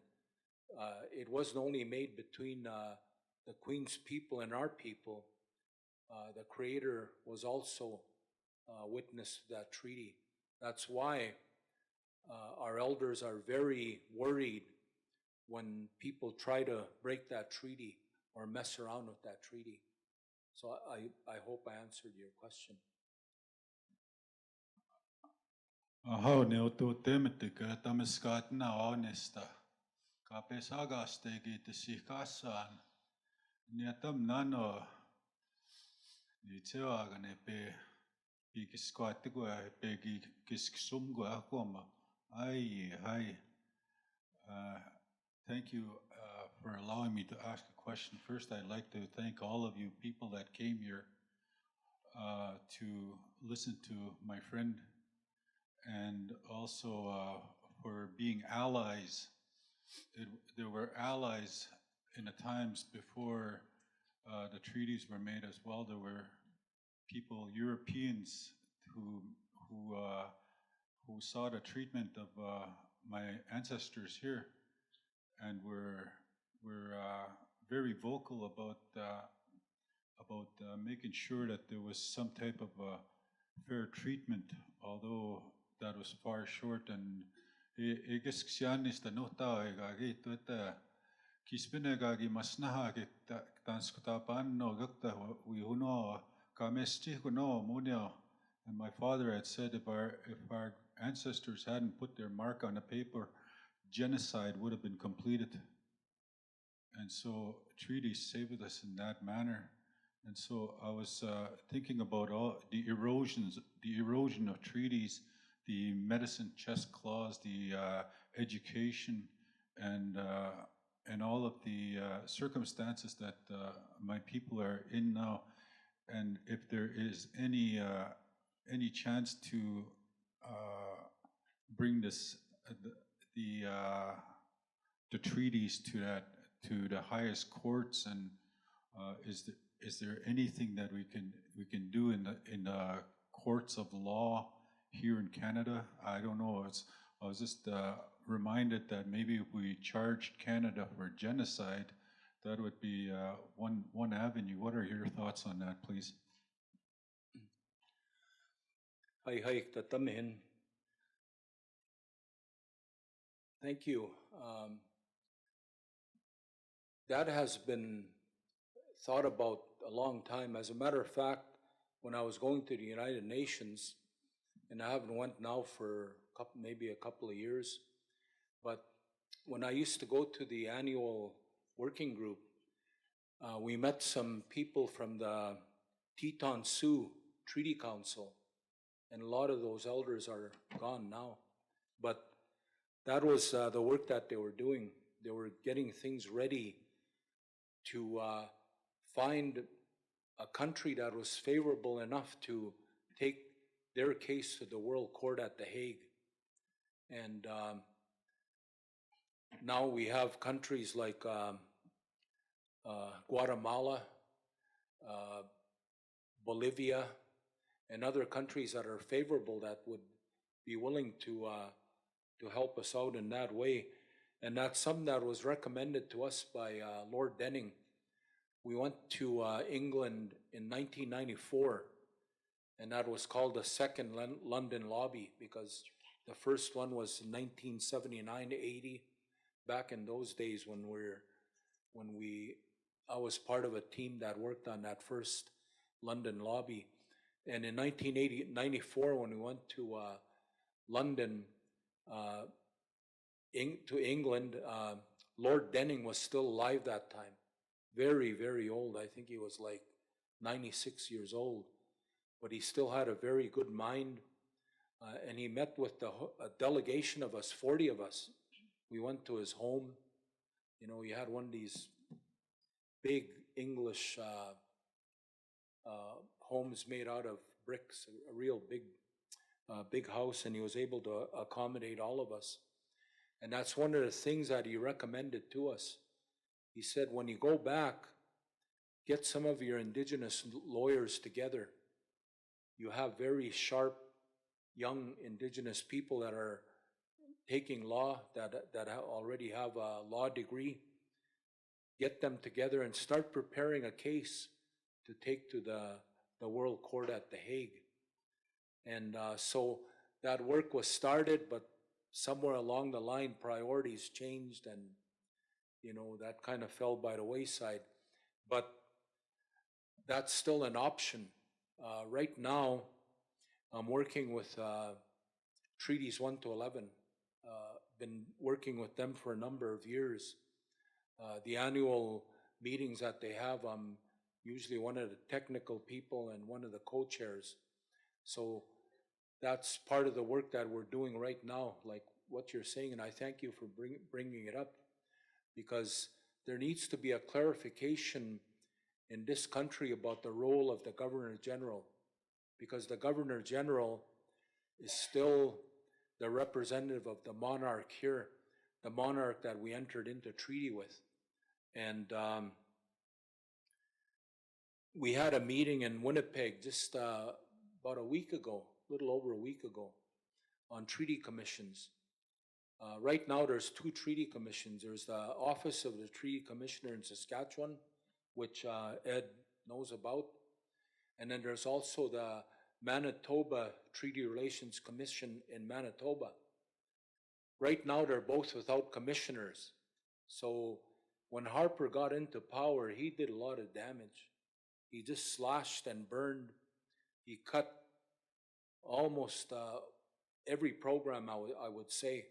It wasn't only made between the Queen's people and our people. The Creator was also witness to that treaty. That's why our elders are very worried when people try to break that treaty or mess around with that treaty. So I hope I answered your question. Ahau ne utu temetikä tamiskaatna onesta. Kapes agastegi tisihkassaan. Nietam nano ni tseaga ne pe pikiskaattiku ja pegi kiskisumgu ahkoma. Ai. Thank you for allowing me to ask a question. First, I'd like to thank all of you people that came here to listen to my friend, and also for being allies. There were allies in the times before the treaties were made as well. There were people, Europeans, who saw the treatment of my ancestors here, and were very vocal about making sure that there was some type of fair treatment, although that was far short. And ikiskianista nuhtaegagi tueta kispinegagi masnahagi tanskutapanno gukta wihuno kamesti kuno munio. And my father had said if our ancestors hadn't put their mark on the paper, genocide would have been completed. And so treaties saved us in that manner. And so I was thinking about all the erosion of treaties, the medicine chest clause, the education, and all of the circumstances that my people are in now. And if there is any chance to bring this the treaties to the highest courts, and is there anything that we can do in the courts of law here in Canada? I don't know. I was just reminded that maybe if we charged Canada for genocide, that would be one avenue. What are your thoughts on that, please? Hi, tatamihin. Thank you. That has been thought about a long time. As a matter of fact, when I was going to the United Nations, and I haven't went now for maybe a couple of years, but when I used to go to the annual working group, we met some people from the Teton Sioux Treaty Council, and a lot of those elders are gone now. But that was the work that they were doing. They were getting things ready to find a country that was favorable enough to take their case to the World Court at The Hague. And now we have countries like Guatemala, Bolivia, and other countries that are favorable that would be willing to help us out in that way. And that's something that was recommended to us by Lord Denning. We went to England in 1994, and that was called the Second London Lobby, because the first one was in 1979 to 80, back in those days when I was part of a team that worked on that first London Lobby. And in 1994, when we went to London, to England, Lord Denning was still alive that time. Very, very old. I think he was like 96 years old, but he still had a very good mind. And he met with a delegation of us, 40 of us. We went to his home. You know, he had one of these big English homes made out of bricks, a real big house, and he was able to accommodate all of us. And that's one of the things that he recommended to us. He said, when you go back, get some of your indigenous lawyers together. You have very sharp, young indigenous people that are taking law, that already have a law degree. Get them together and start preparing a case to take to the World Court at The Hague. And so that work was started, but somewhere along the line, priorities changed, and that kind of fell by the wayside. but that's still an option. Right now, I'm working with treaties 1 to 11. Been working with them for a number of years. The annual meetings that they have, I'm usually one of the technical people and one of the co-chairs. So that's part of the work that we're doing right now, like what you're saying, and I thank you for bringing it up, because there needs to be a clarification in this country about the role of the Governor General, because the Governor General is still the representative of the monarch here, the monarch that we entered into treaty with. And we had a meeting in Winnipeg just about a week ago, a little over a week ago, on treaty commissions. Right now, there's 2 treaty commissions. There's the Office of the Treaty Commissioner in Saskatchewan, which Ed knows about. And then there's also the Manitoba Treaty Relations Commission in Manitoba. Right now, they're both without commissioners. So when Harper got into power, he did a lot of damage. He just slashed and burned. He cut almost every program, I would say.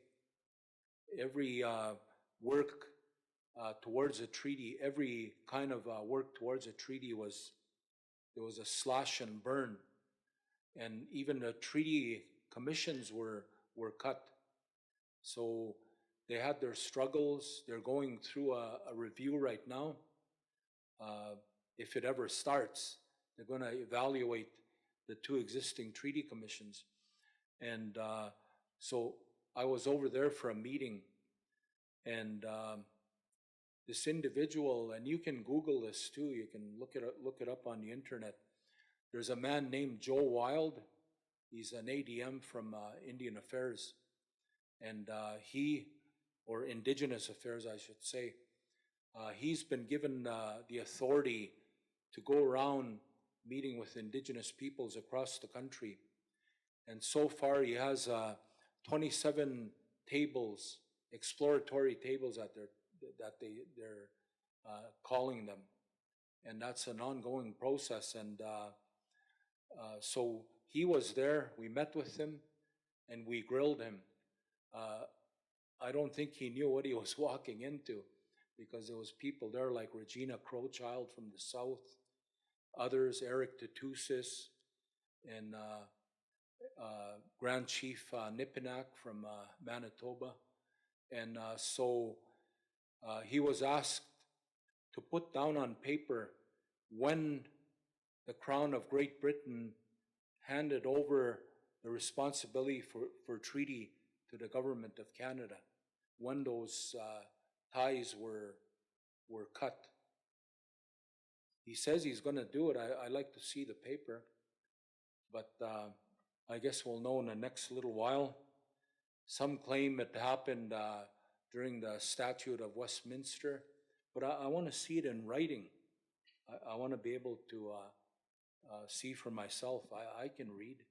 Every work towards a treaty, every kind of work towards a treaty there was a slash and burn. And even the treaty commissions were cut. So they had their struggles. They're going through a review right now. If it ever starts, they're going to evaluate the 2 existing treaty commissions. And so I was over there for a meeting, and this individual, and you can Google this too, you can look it up on the internet. There's a man named Joe Wild. He's an ADM from Indian Affairs, and or Indigenous Affairs, I should say. He's been given the authority to go around meeting with Indigenous peoples across the country. And so far, he has 27 tables, exploratory tables that they're calling them, and that's an ongoing process. And so he was there. We met with him, and we grilled him. I don't think he knew what he was walking into, because there was people there like Regina Crowchild from the south, others, Eric Tatusis, and Grand Chief Nipinak from Manitoba. And so he was asked to put down on paper when the Crown of Great Britain handed over the responsibility for treaty to the Government of Canada, when those ties were cut. He says he's going to do it. I like to see the paper, but I guess we'll know in the next little while. Some claim it happened during the Statute of Westminster, but I want to see it in writing. I want to be able to see for myself. I can read.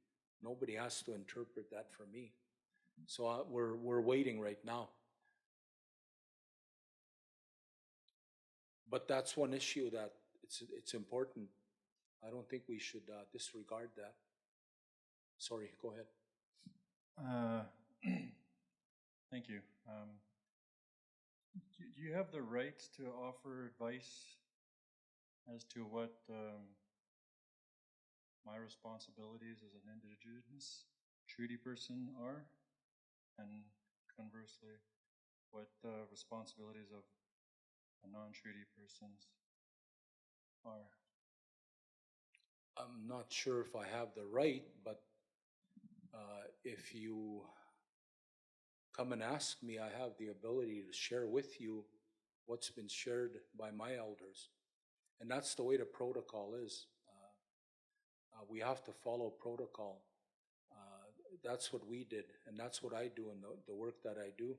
Nobody has to interpret that for me. So we're waiting right now. But that's one issue that it's important. I don't think we should disregard that. Sorry, go ahead. Thank you. Do you have the right to offer advice as to what my responsibilities as an Indigenous treaty person are, and conversely, what the responsibilities of a non-treaty persons are? I'm not sure if I have the right, but if you come and ask me, I have the ability to share with you what's been shared by my elders. And that's the way the protocol is. We have to follow protocol. That's what we did, and that's what I do in the work that I do.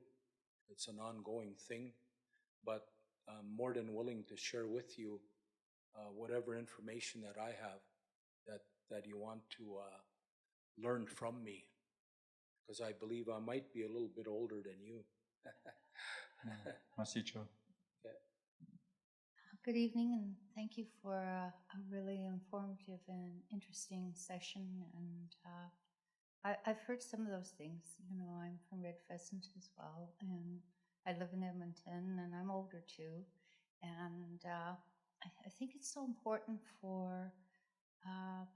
It's an ongoing thing, but I'm more than willing to share with you whatever information that I have that you want to learn from me, because I believe I might be a little bit older than you. Masicho. Good evening, and thank you for a really informative and interesting session. And I've heard some of those things. You know, I'm from Red Pheasant as well, and I live in Edmonton, and I'm older too. And I think it's so important for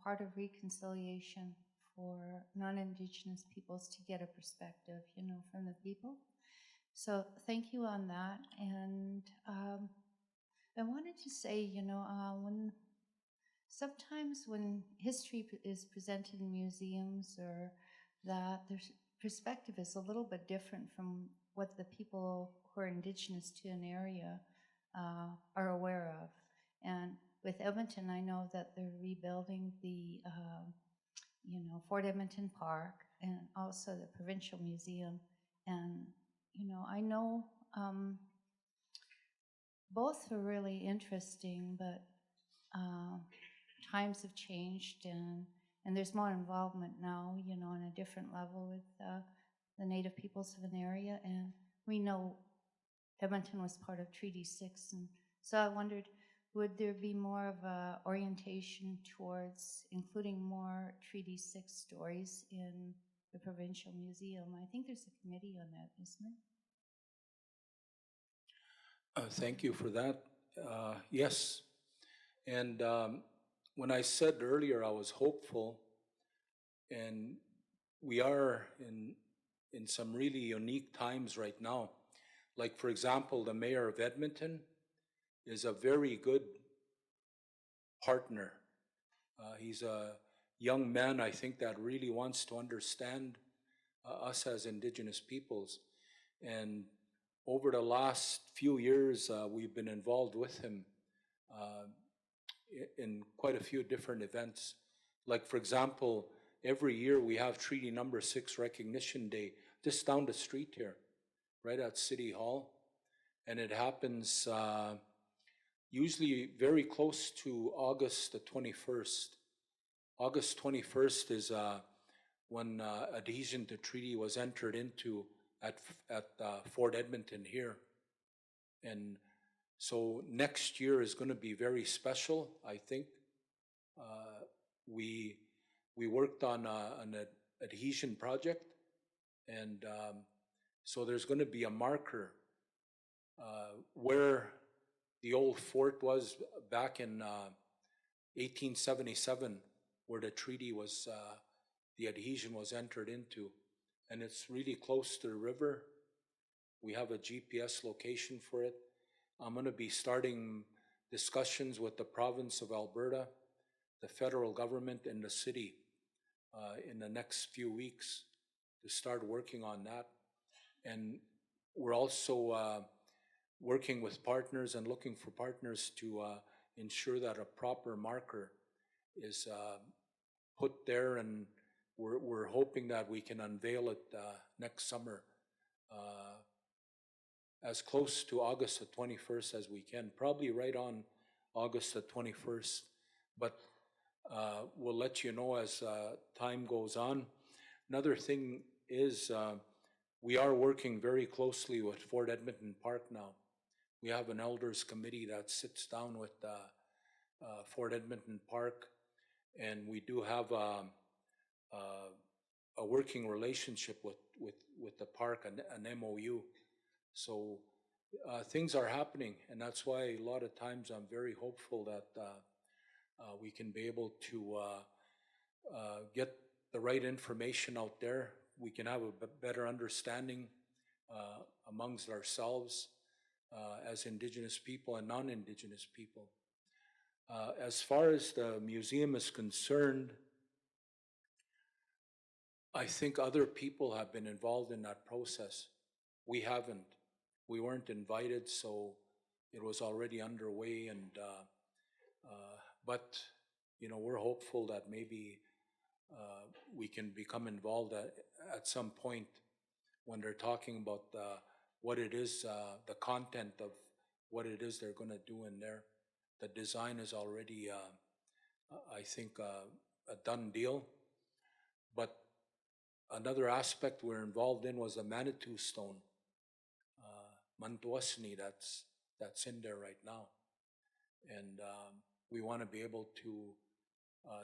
part of reconciliation for non-Indigenous peoples to get a perspective, you know, from the people. So thank you on that. And I wanted to say, you know, sometimes when history is presented in museums, or that their perspective is a little bit different from what the people who are Indigenous to an area are aware of. And with Edmonton, I know that they're rebuilding the, you know, Fort Edmonton Park and also the Provincial Museum. And, you know, I know both are really interesting, but times have changed, and there's more involvement now, you know, on a different level with the Native peoples of an area. And we know Edmonton was part of Treaty 6, and so I wondered, would there be more of a orientation towards including more Treaty 6 stories in the Provincial Museum? I think there's a committee on that, isn't there? Thank you for that. Yes. And when I said earlier I was hopeful, and we are in some really unique times right now. Like, for example, the mayor of Edmonton is a very good partner. He's a young man, I think, that really wants to understand us as Indigenous peoples. And over the last few years, we've been involved with him uh, in quite a few different events. Like, for example, every year we have Treaty Number 6 Recognition Day just down the street here, right at City Hall. And it happens usually very close to August the 21st. August 21st is when adhesion to treaty was entered into at Fort Edmonton here. And so next year is going to be very special, I think. Uh, we worked on an adhesion project, and so there's going to be a marker where the old fort was back in 1877, where the treaty was, the adhesion was entered into. And it's really close to the river. We have a GPS location for it. I'm going to be starting discussions with the province of Alberta, the federal government, and the city in the next few weeks to start working on that. And we're also working with partners and looking for partners to ensure that a proper marker is put there, and we're hoping that we can unveil it next summer, as close to August the 21st as we can, probably right on August the 21st, but we'll let you know as time goes on. Another thing is we are working very closely with Fort Edmonton Park now. We have an elders committee that sits down with Fort Edmonton Park, and we do have a working relationship with the park, an MOU. So things are happening, and that's why a lot of times I'm very hopeful that we can be able to get the right information out there. We can have a better understanding amongst ourselves as Indigenous people and non-Indigenous people. As far as the museum is concerned, I think other people have been involved in that process. We haven't. We weren't invited, so it was already underway. And but you know, we're hopeful that maybe we can become involved at some point when they're talking about what it is, the content of what it is they're going to do in there. The design is already, I think, a done deal. But another aspect we're involved in was the Manitou stone, Mantuasni, that's in there right now. And we want to be able to,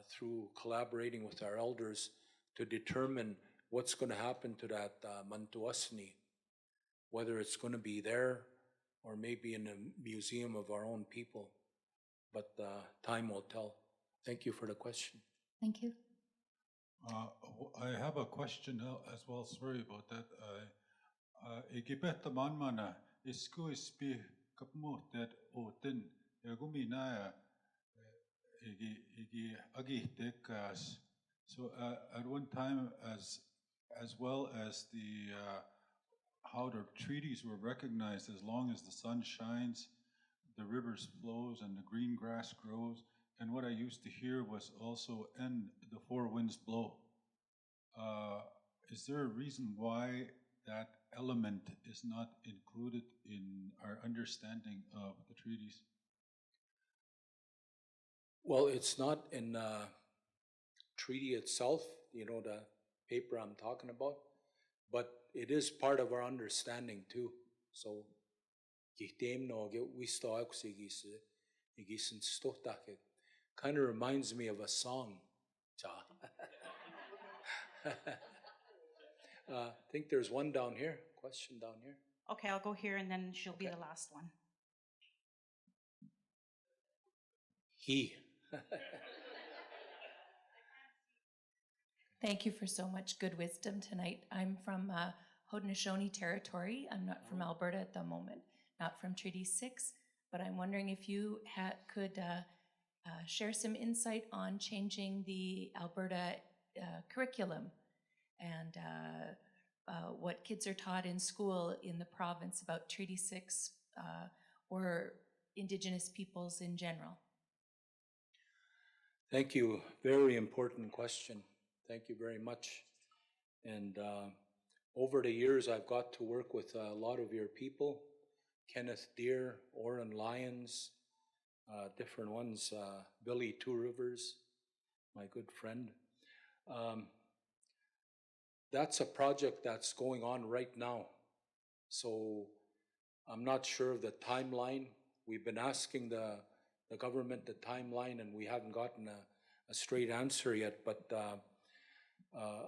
through collaborating with our elders, to determine what's going to happen to that Mantuasni, whether it's going to be there or maybe in a museum of our own people. But time will tell. Thank you for the question. Thank you. I have a question as well. Sorry about that. Ikipehta manmana isku ispi kapmuhtet oten egumina igi agitekas. So at one time, as well as the how the treaties were recognized, as long as the sun shines, the rivers flows and the green grass grows. And what I used to hear was also, and the four winds blow. Is there a reason why that element is not included in our understanding of the treaties? Well, it's not in the treaty itself, the paper I'm talking about, but it is part of our understanding too. So, kind of reminds me of a song. I think there's one down here, question down here. Okay, I'll go here and then she'll be Okay. the last one. He. Thank you for so much good wisdom tonight. I'm from Haudenosaunee territory. I'm not from Alberta at the moment, not from Treaty 6, but I'm wondering if you could share some insight on changing the Alberta curriculum and what kids are taught in school in the province about Treaty 6 or Indigenous peoples in general. Thank you. Very important question. Thank you very much. And over the years, I've got to work with a lot of your people, Kenneth Deere, Oren Lyons, different ones, Billy Two Rivers, my good friend. That's a project that's going on right now. So I'm not sure of the timeline. We've been asking the government the timeline, and we haven't gotten a straight answer yet. But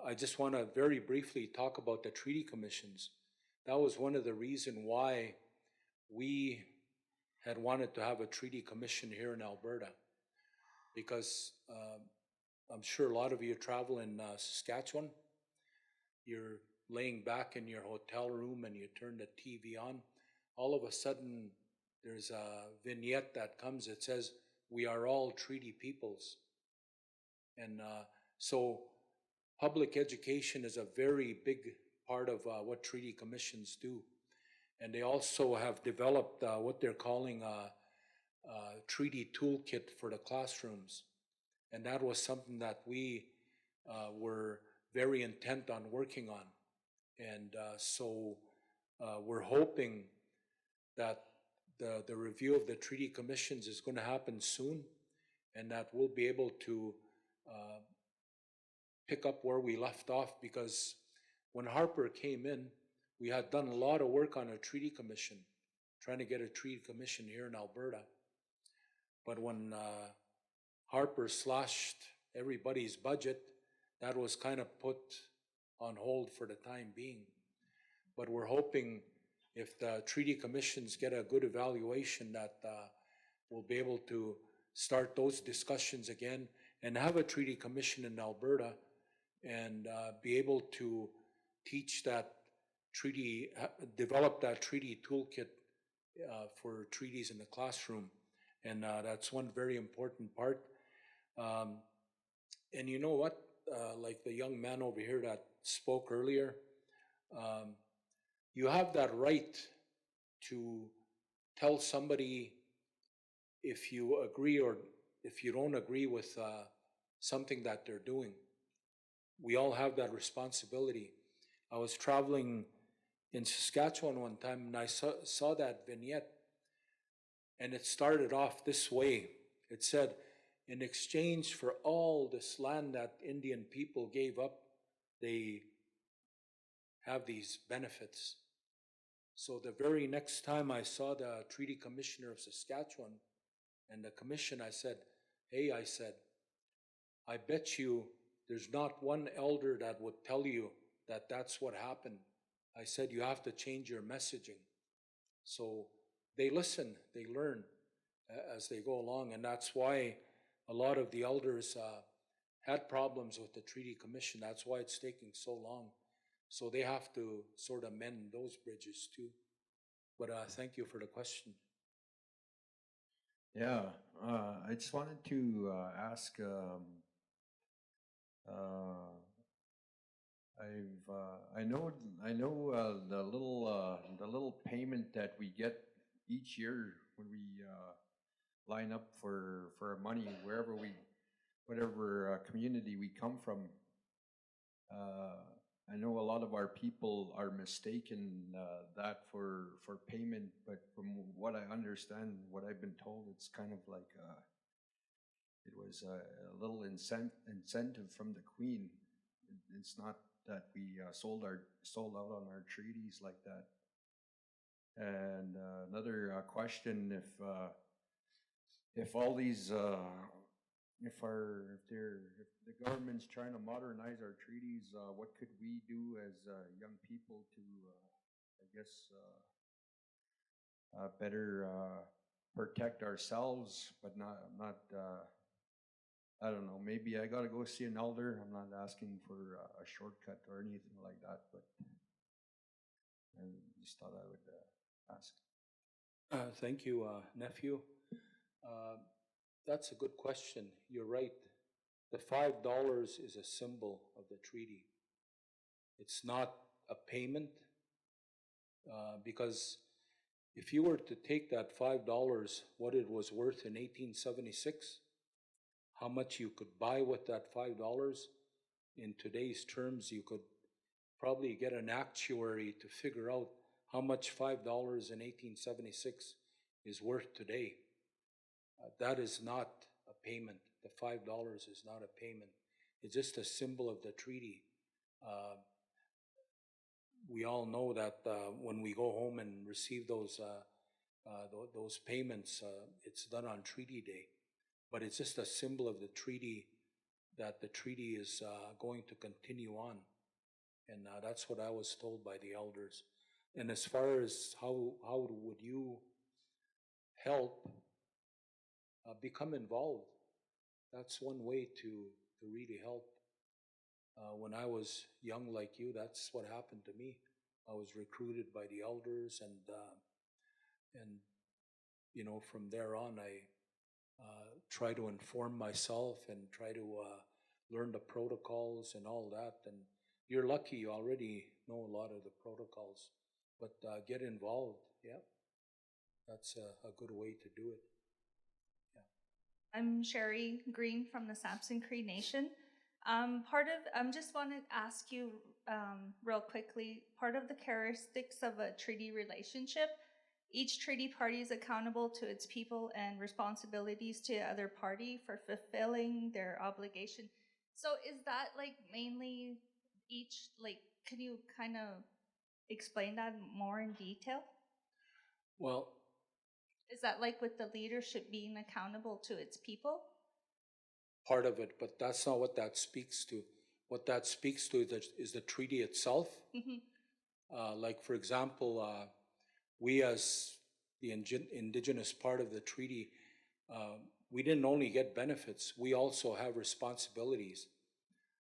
I just want to very briefly talk about the treaty commissions. That was one of the reasons why we had wanted to have a treaty commission here in Alberta, because I'm sure a lot of you travel in Saskatchewan. You're laying back in your hotel room and you turn the TV on. All of a sudden, there's a vignette that comes that says, "We are all treaty peoples." And so public education is a very big part of what treaty commissions do. And they also have developed what they're calling a treaty toolkit for the classrooms. And that was something that we were very intent on working on. And so we're hoping that the review of the treaty commissions is going to happen soon, and that we'll be able to pick up where we left off, because when Harper came in, we had done a lot of work on a treaty commission, trying to get a treaty commission here in Alberta. But when Harper slashed everybody's budget, that was kind of put on hold for the time being. But we're hoping if the treaty commissions get a good evaluation, that we'll be able to start those discussions again and have a treaty commission in Alberta and be able to teach that treaty, develop that treaty toolkit for treaties in the classroom. And that's one very important part. And you know what? Like the young man over here that spoke earlier, you have that right to tell somebody if you agree or if you don't agree with something that they're doing. We all have that responsibility. I was traveling in Saskatchewan one time and I saw that vignette, and it started off this way. It said, "In exchange for all this land that Indian people gave up, they have these benefits." So the very next time I saw the Treaty Commissioner of Saskatchewan, And the commission, I said, hey, I said, I bet you there's not one elder that would tell you that that's what happened. I said, you have to change your messaging. So they listen, they learn as they go along. And that's why a lot of the elders had problems with the Treaty Commission. That's why it's taking so long. So they have to sort of mend those bridges too. But thank you for the question. Yeah, I just wanted to ask. I know the little payment that we get each year when we line up for our money whatever community we come from. I know a lot of our people are mistaken that for payment, but from what I understand, what I've been told, it's kind of like it was a little incentive from the Queen. It's not that we sold out on our treaties like that. And another question: if all these if the government's trying to modernize our treaties, what could we do as young people to, I guess, better protect ourselves, but not I don't know. Maybe I got to go see an elder. I'm not asking for a shortcut or anything like that, but I just thought I would ask. Thank you, nephew. That's a good question. You're right. The $5 is a symbol of the treaty. It's not a payment because if you were to take that $5, what it was worth in 1876, how much you could buy with that $5, in today's terms, you could probably get an actuary to figure out how much $5 in 1876 is worth today. That is not a payment. The $5 is not a payment. It's just a symbol of the treaty. We all know that when we go home and receive those payments, it's done on Treaty Day. But it's just a symbol of the treaty, that the treaty is going to continue on. And that's what I was told by the elders. And as far as how would you help, become involved. That's one way to really help. When I was young like you, that's what happened to me. I was recruited by the elders, and you know, from there on, I try to inform myself and try to learn the protocols and all that. And you're lucky you already know a lot of the protocols, but get involved. Yeah, that's a good way to do it. I'm Sherry Green from the Sampson Cree Nation. Just want to ask you real quickly, part of the characteristics of a treaty relationship, each treaty party is accountable to its people and responsibilities to the other party for fulfilling their obligation. So is that like mainly each, like, can you kind of explain that more in detail? Well, Is that like with the leadership being accountable to its people? part of it, but that's not what that speaks to. What that speaks to is the treaty itself. Like, for example, we as the indigenous part of the treaty, we didn't only get benefits, we also have responsibilities.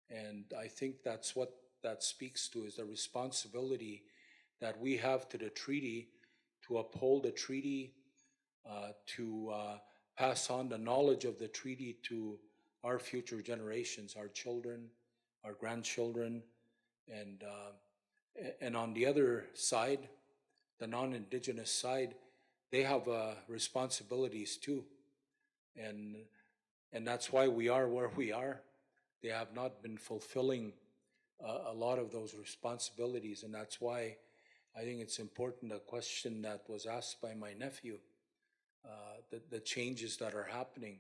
And I think that's what that speaks to, is the responsibility that we have to the treaty, to uphold the treaty, to pass on the knowledge of the treaty to our future generations, our children, our grandchildren. And on the other side, the non-Indigenous side, they have responsibilities too. And that's why we are where we are. They have not been fulfilling a lot of those responsibilities. And that's why I think it's important, a question that was asked by my nephew, the changes that are happening.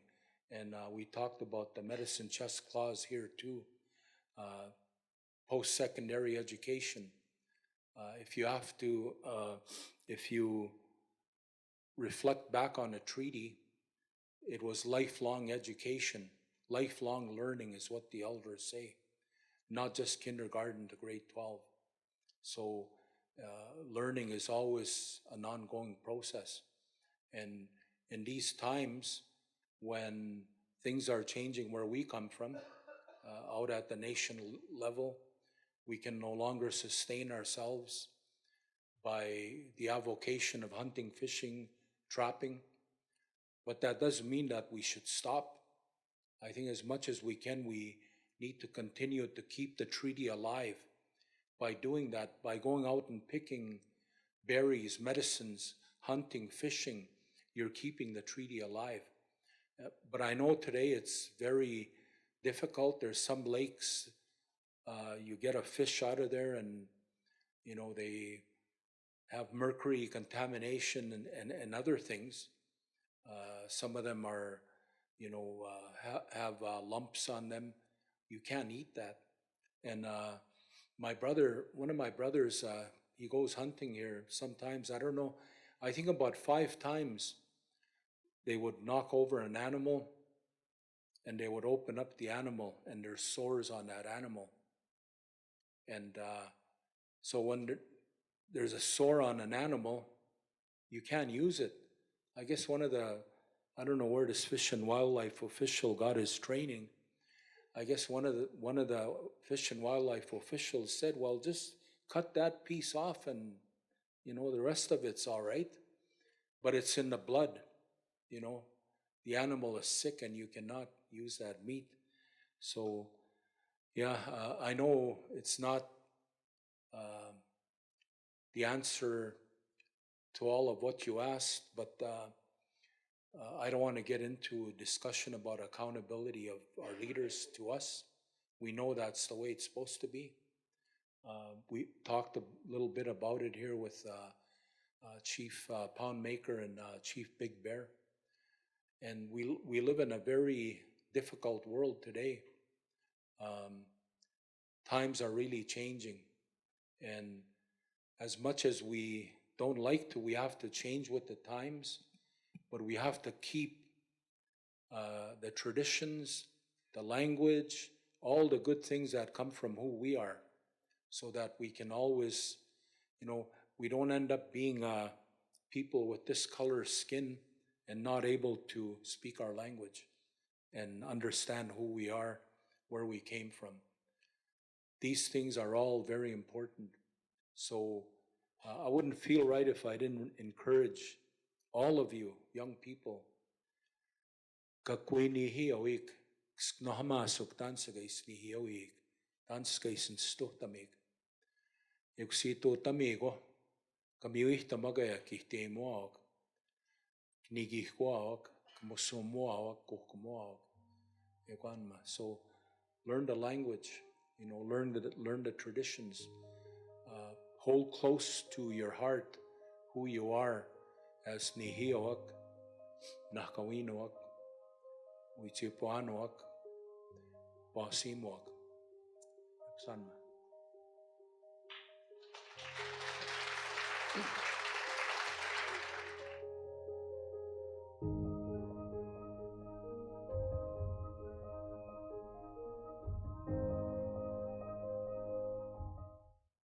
And we talked about the medicine chest clause here too, post-secondary education. If you reflect back on a treaty, it was lifelong education. Lifelong learning is what the elders say, not just kindergarten to grade 12. So learning is always an ongoing process. And in these times when things are changing where we come from, out at the nation level, we can no longer sustain ourselves by the avocation of hunting, fishing, trapping. But that doesn't mean that we should stop. I think as much as we can, we need to continue to keep the treaty alive. By doing that, by going out and picking berries, medicines, hunting, fishing, you're keeping the treaty alive. But I know today it's very difficult. There's some lakes, you get a fish out of there and, they have mercury contamination and other things. Some of them are, have lumps on them. You can't eat that. And one of my brothers, he goes hunting here sometimes. I don't know, I think about 5 times they would knock over an animal and they would open up the animal and there's sores on that animal. And so when there's a sore on an animal, you can't use it. I guess I don't know where this Fish and Wildlife official got his training. I guess one of the Fish and Wildlife officials said, well, just cut that piece off and, the rest of it's all right. But it's in the blood, the animal is sick and you cannot use that meat. So, yeah, I know it's not the answer to all of what you asked, but I don't want to get into a discussion about accountability of our leaders to us. We know that's the way it's supposed to be. We talked a little bit about it here with Chief Poundmaker and Chief Big Bear. And we live in a very difficult world today. Times are really changing. And as much as we don't like to, we have to change with the times, but we have to keep the traditions, the language, all the good things that come from who we are, so that we can always, we don't end up being people with this color skin and not able to speak our language and understand who we are, where we came from. These things are all very important. So I wouldn't feel right if I didn't encourage all of you, young people. Kakwini hiawik, sknohamasuk tansagais ni hiawik, tansagais and stotamik. Yuksito tamigo, kamiwih tamagaya kihtimuak, knigihkuak, kamusumuak, kuhkumuak. So learn the language, learn the traditions. Hold close to your heart who you are as Nihioak, Nakawinoak, Wichipuanoak, Basimuak. Sanma.